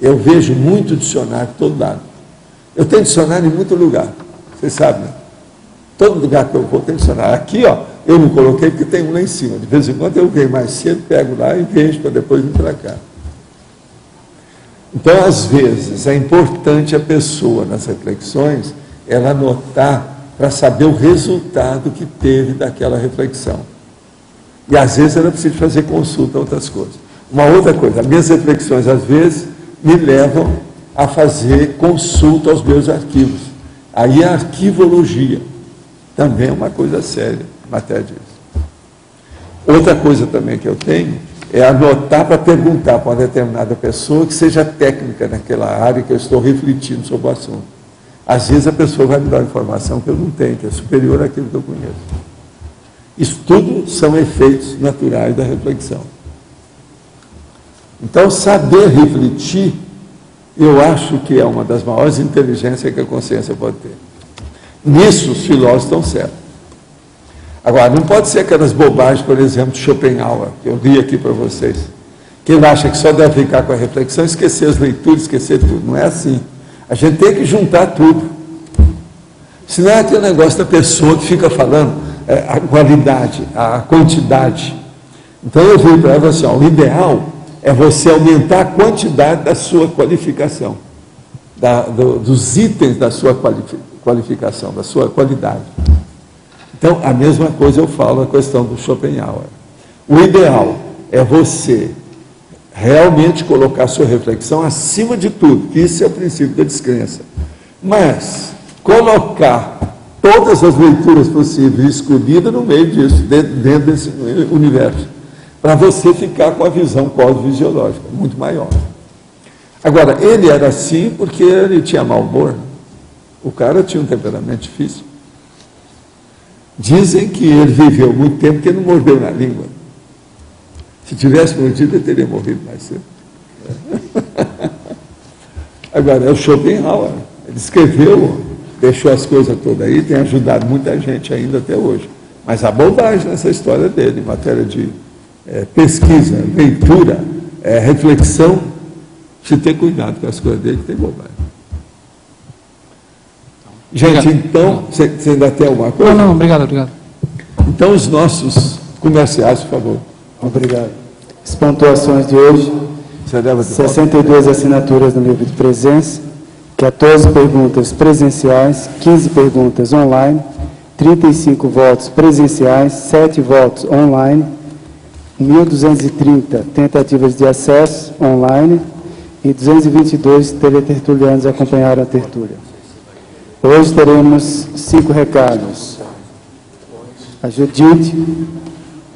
Eu vejo muito dicionário de todo lado. Eu tenho dicionário em muito lugar, vocês sabem, né? Todo lugar que eu vou tem dicionário. Aqui, ó, eu não coloquei porque tem um lá em cima. De vez em quando eu venho mais cedo, pego lá e vejo para depois vir para cá. Então, às vezes, é importante a pessoa, nas reflexões, ela anotar para saber o resultado que teve daquela reflexão. E, às vezes, ela precisa fazer consulta a outras coisas. Uma outra coisa, as minhas reflexões, às vezes, me levam a fazer consulta aos meus arquivos. Aí a arquivologia também é uma coisa séria em matéria disso. Outra coisa também que eu tenho é anotar para perguntar para uma determinada pessoa que seja técnica naquela área que eu estou refletindo sobre o assunto. Às vezes a pessoa vai me dar informação que eu não tenho, que é superior àquilo que eu conheço. Isso tudo são efeitos naturais da reflexão. Então, saber refletir, eu acho que é uma das maiores inteligências que a consciência pode ter. Nisso, os filósofos estão certos. Agora, não pode ser aquelas bobagens, por exemplo, de Schopenhauer, que eu li aqui para vocês, que ele acha que só deve ficar com a reflexão, esquecer as leituras, esquecer tudo. Não é assim. A gente tem que juntar tudo. Senão é aquele negócio da pessoa que fica falando a qualidade, a quantidade. Então eu vi para ela assim, ó, o ideal é você aumentar a quantidade da sua qualificação, dos itens da sua qualificação, da sua qualidade. Então, a mesma coisa eu falo a questão do Schopenhauer. O ideal é você realmente colocar a sua reflexão acima de tudo, que isso é o princípio da descrença. Mas colocar todas as leituras possíveis escolhidas no meio disso, dentro desse universo, para você ficar com a visão cosmofisiológica muito maior. Agora, ele era assim porque ele tinha mau humor. O cara tinha um temperamento difícil. Dizem que ele viveu muito tempo porque não mordeu na língua. Se tivesse mordido, ele teria morrido mais cedo. Agora, é o Schopenhauer. Ele escreveu, deixou as coisas todas aí, tem ajudado muita gente ainda até hoje. Mas a bobagem nessa história dele, em matéria de pesquisa, leitura, reflexão, se ter cuidado com as coisas dele, que tem bobagem. Gente, então, você ainda tem alguma coisa? Não, obrigado. Então, os nossos comerciais, por favor. Obrigado. As pontuações de hoje, 62 assinaturas no livro de presença, 14 perguntas presenciais, 15 perguntas online, 35 votos presenciais, 7 votos online, 1.230 tentativas de acesso online e 222 teletertulianos acompanharam a tertúlia. Hoje teremos 5 recados. A Judite,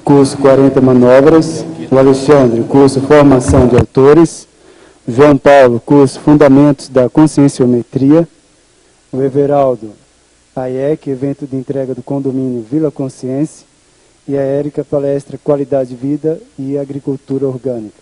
curso 40 manobras. O Alexandre, curso Formação de Autores. O João Paulo, curso Fundamentos da Conscienciometria. O Everaldo, AIEC, evento de entrega do condomínio Vila Consciência. E a Érica, palestra Qualidade de Vida e Agricultura Orgânica.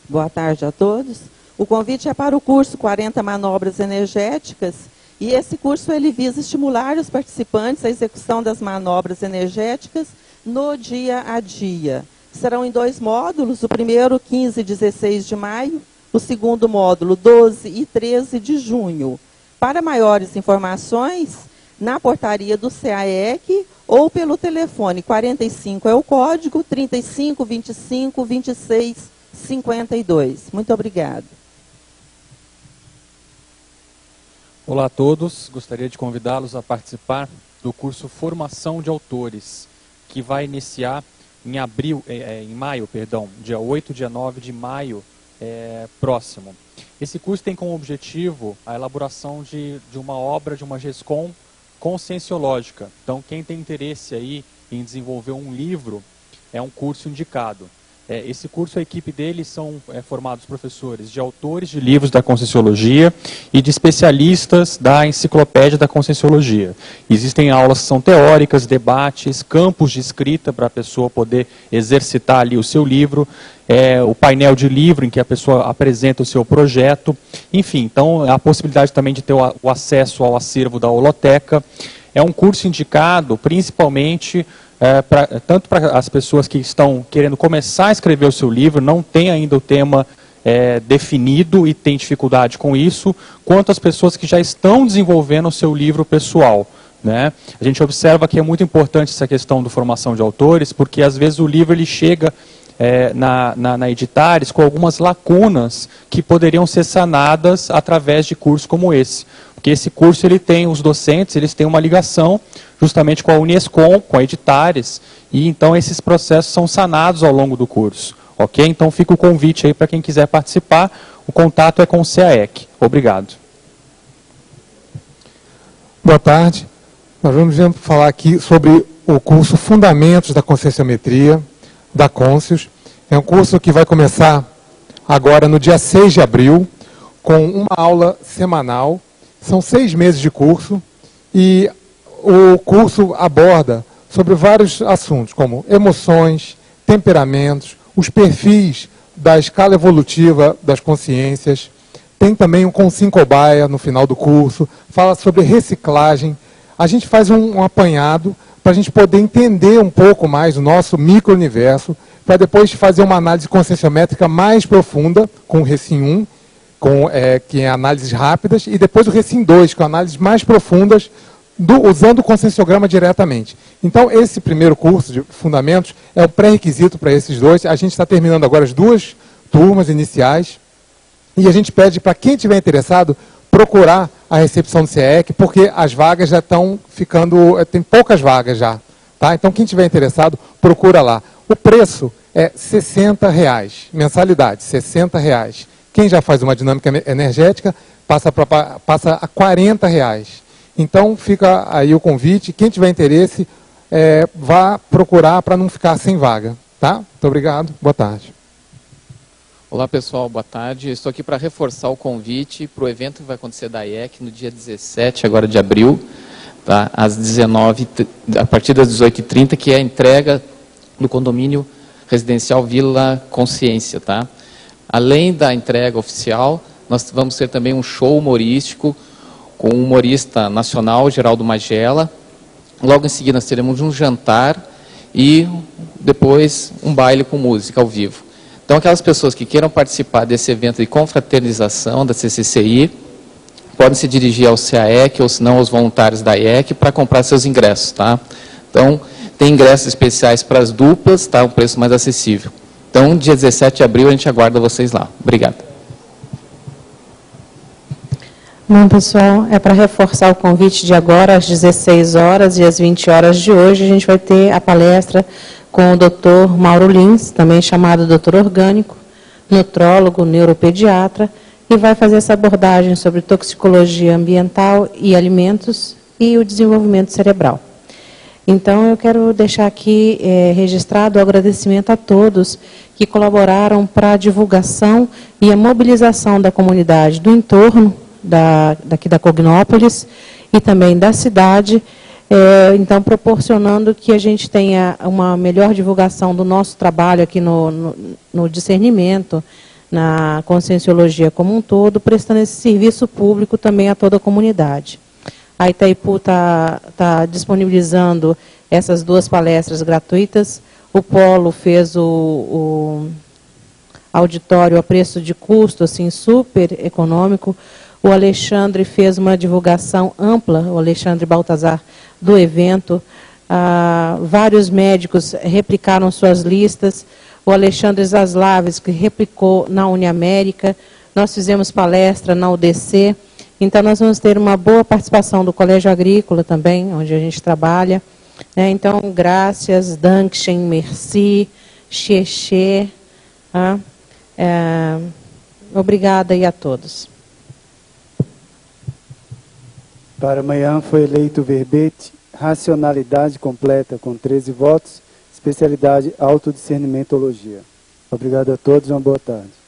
Boa tarde a todos. O convite é para o curso 40 Manobras Energéticas, e esse curso ele visa estimular os participantes à execução das manobras energéticas no dia a dia. Serão em 2 módulos, o primeiro 15 e 16 de maio, o segundo módulo 12 e 13 de junho. Para maiores informações, na portaria do CAEC ou pelo telefone 45 é o código, 35 25 26 52. Muito obrigada. Olá a todos, gostaria de convidá-los a participar do curso Formação de Autores, que vai iniciar em maio, dia 8 e dia 9 de maio próximo. Esse curso tem como objetivo a elaboração de uma obra, de uma GESCOM conscienciológica. Então, quem tem interesse aí em desenvolver um livro, é um curso indicado. Esse curso, a equipe dele são formados professores de autores de livros da Conscienciologia e de especialistas da Enciclopédia da Conscienciologia. Existem aulas que são teóricas, debates, campos de escrita para a pessoa poder exercitar ali o seu livro, o painel de livro em que a pessoa apresenta o seu projeto, enfim, então a possibilidade também de ter o acesso ao acervo da holoteca. É um curso indicado principalmente tanto para as pessoas que estão querendo começar a escrever o seu livro, não tem ainda o tema definido e tem dificuldade com isso, quanto as pessoas que já estão desenvolvendo o seu livro pessoal. Né? A gente observa que é muito importante essa questão da formação de autores, porque às vezes o livro ele chega na Editares com algumas lacunas que poderiam ser sanadas através de cursos como esse. Porque esse curso, ele tem, os docentes, eles têm uma ligação justamente com a Unescom, com a Editares, e então esses processos são sanados ao longo do curso. Ok? Então fica o convite aí para quem quiser participar. O contato é com o CAEC. Obrigado. Boa tarde. Nós vamos falar aqui sobre o curso Fundamentos da Conscienciometria, da Conscius. É um curso que vai começar agora no dia 6 de abril, com uma aula semanal. São 6 meses de curso e o curso aborda sobre vários assuntos, como emoções, temperamentos, os perfis da escala evolutiva das consciências. Tem também um Consim-Cobaia no final do curso, fala sobre reciclagem. A gente faz um apanhado para a gente poder entender um pouco mais o nosso micro-universo, para depois fazer uma análise conscienciométrica mais profunda, com o Recim 1, que é análises rápidas, e depois o Recim 2, com análises mais profundas, usando o conscienciograma diretamente. Então, esse primeiro curso de Fundamentos é o pré-requisito para esses dois. A gente está terminando agora as 2 turmas iniciais, e a gente pede para quem estiver interessado procurar a recepção do CAEC, porque as vagas já estão ficando, tem poucas vagas já. Tá? Então, quem estiver interessado, procura lá. O preço é R$ 60, mensalidade, R$ 60. Quem já faz uma dinâmica energética passa a R$ 40. Então, fica aí o convite. Quem tiver interesse, vá procurar para não ficar sem vaga. Tá? Muito obrigado. Boa tarde. Olá, pessoal. Boa tarde. Estou aqui para reforçar o convite para o evento que vai acontecer da IEC no dia 17 agora de abril, tá? Às 19, a partir das 18h30, que é a entrega no condomínio residencial Vila Consciência, tá? Além da entrega oficial, nós vamos ter também um show humorístico com o humorista nacional, Geraldo Magela. Logo em seguida, nós teremos um jantar e depois um baile com música ao vivo. Então, aquelas pessoas que queiram participar desse evento de confraternização da CCCI, podem se dirigir ao CAEC ou, se não, aos voluntários da IEC para comprar seus ingressos, tá? Então, tem ingressos especiais para as duplas, tá? Um preço mais acessível. Então, dia 17 de abril, a gente aguarda vocês lá. Obrigado. Bom, pessoal, é para reforçar o convite de agora, às 16 horas e às 20 horas de hoje, a gente vai ter a palestra com o Dr. Mauro Lins, também chamado Dr. Orgânico, nutrólogo, neuropediatra, e vai fazer essa abordagem sobre toxicologia ambiental e alimentos e o desenvolvimento cerebral. Então, eu quero deixar aqui registrado o agradecimento a todos que colaboraram para a divulgação e a mobilização da comunidade do entorno daqui da Cognópolis e também da cidade, então proporcionando que a gente tenha uma melhor divulgação do nosso trabalho aqui no discernimento, na conscienciologia como um todo, prestando esse serviço público também a toda a comunidade. A Itaipu está disponibilizando essas 2 palestras gratuitas. O Polo fez o auditório a preço de custo, assim, super econômico. O Alexandre fez uma divulgação ampla, o Alexandre Baltazar, do evento. Vários médicos replicaram suas listas. O Alexandre Zaslaves, que replicou na Uniamérica. Nós fizemos palestra na UDC. Então, nós vamos ter uma boa participação do Colégio Agrícola também, onde a gente trabalha. Então, graças, Dankeschön, merci, xexê. Obrigada aí a todos. Para amanhã foi eleito o verbete Racionalidade Completa, com 13 votos, especialidade Autodiscernimentologia. Obrigado a todos, uma boa tarde.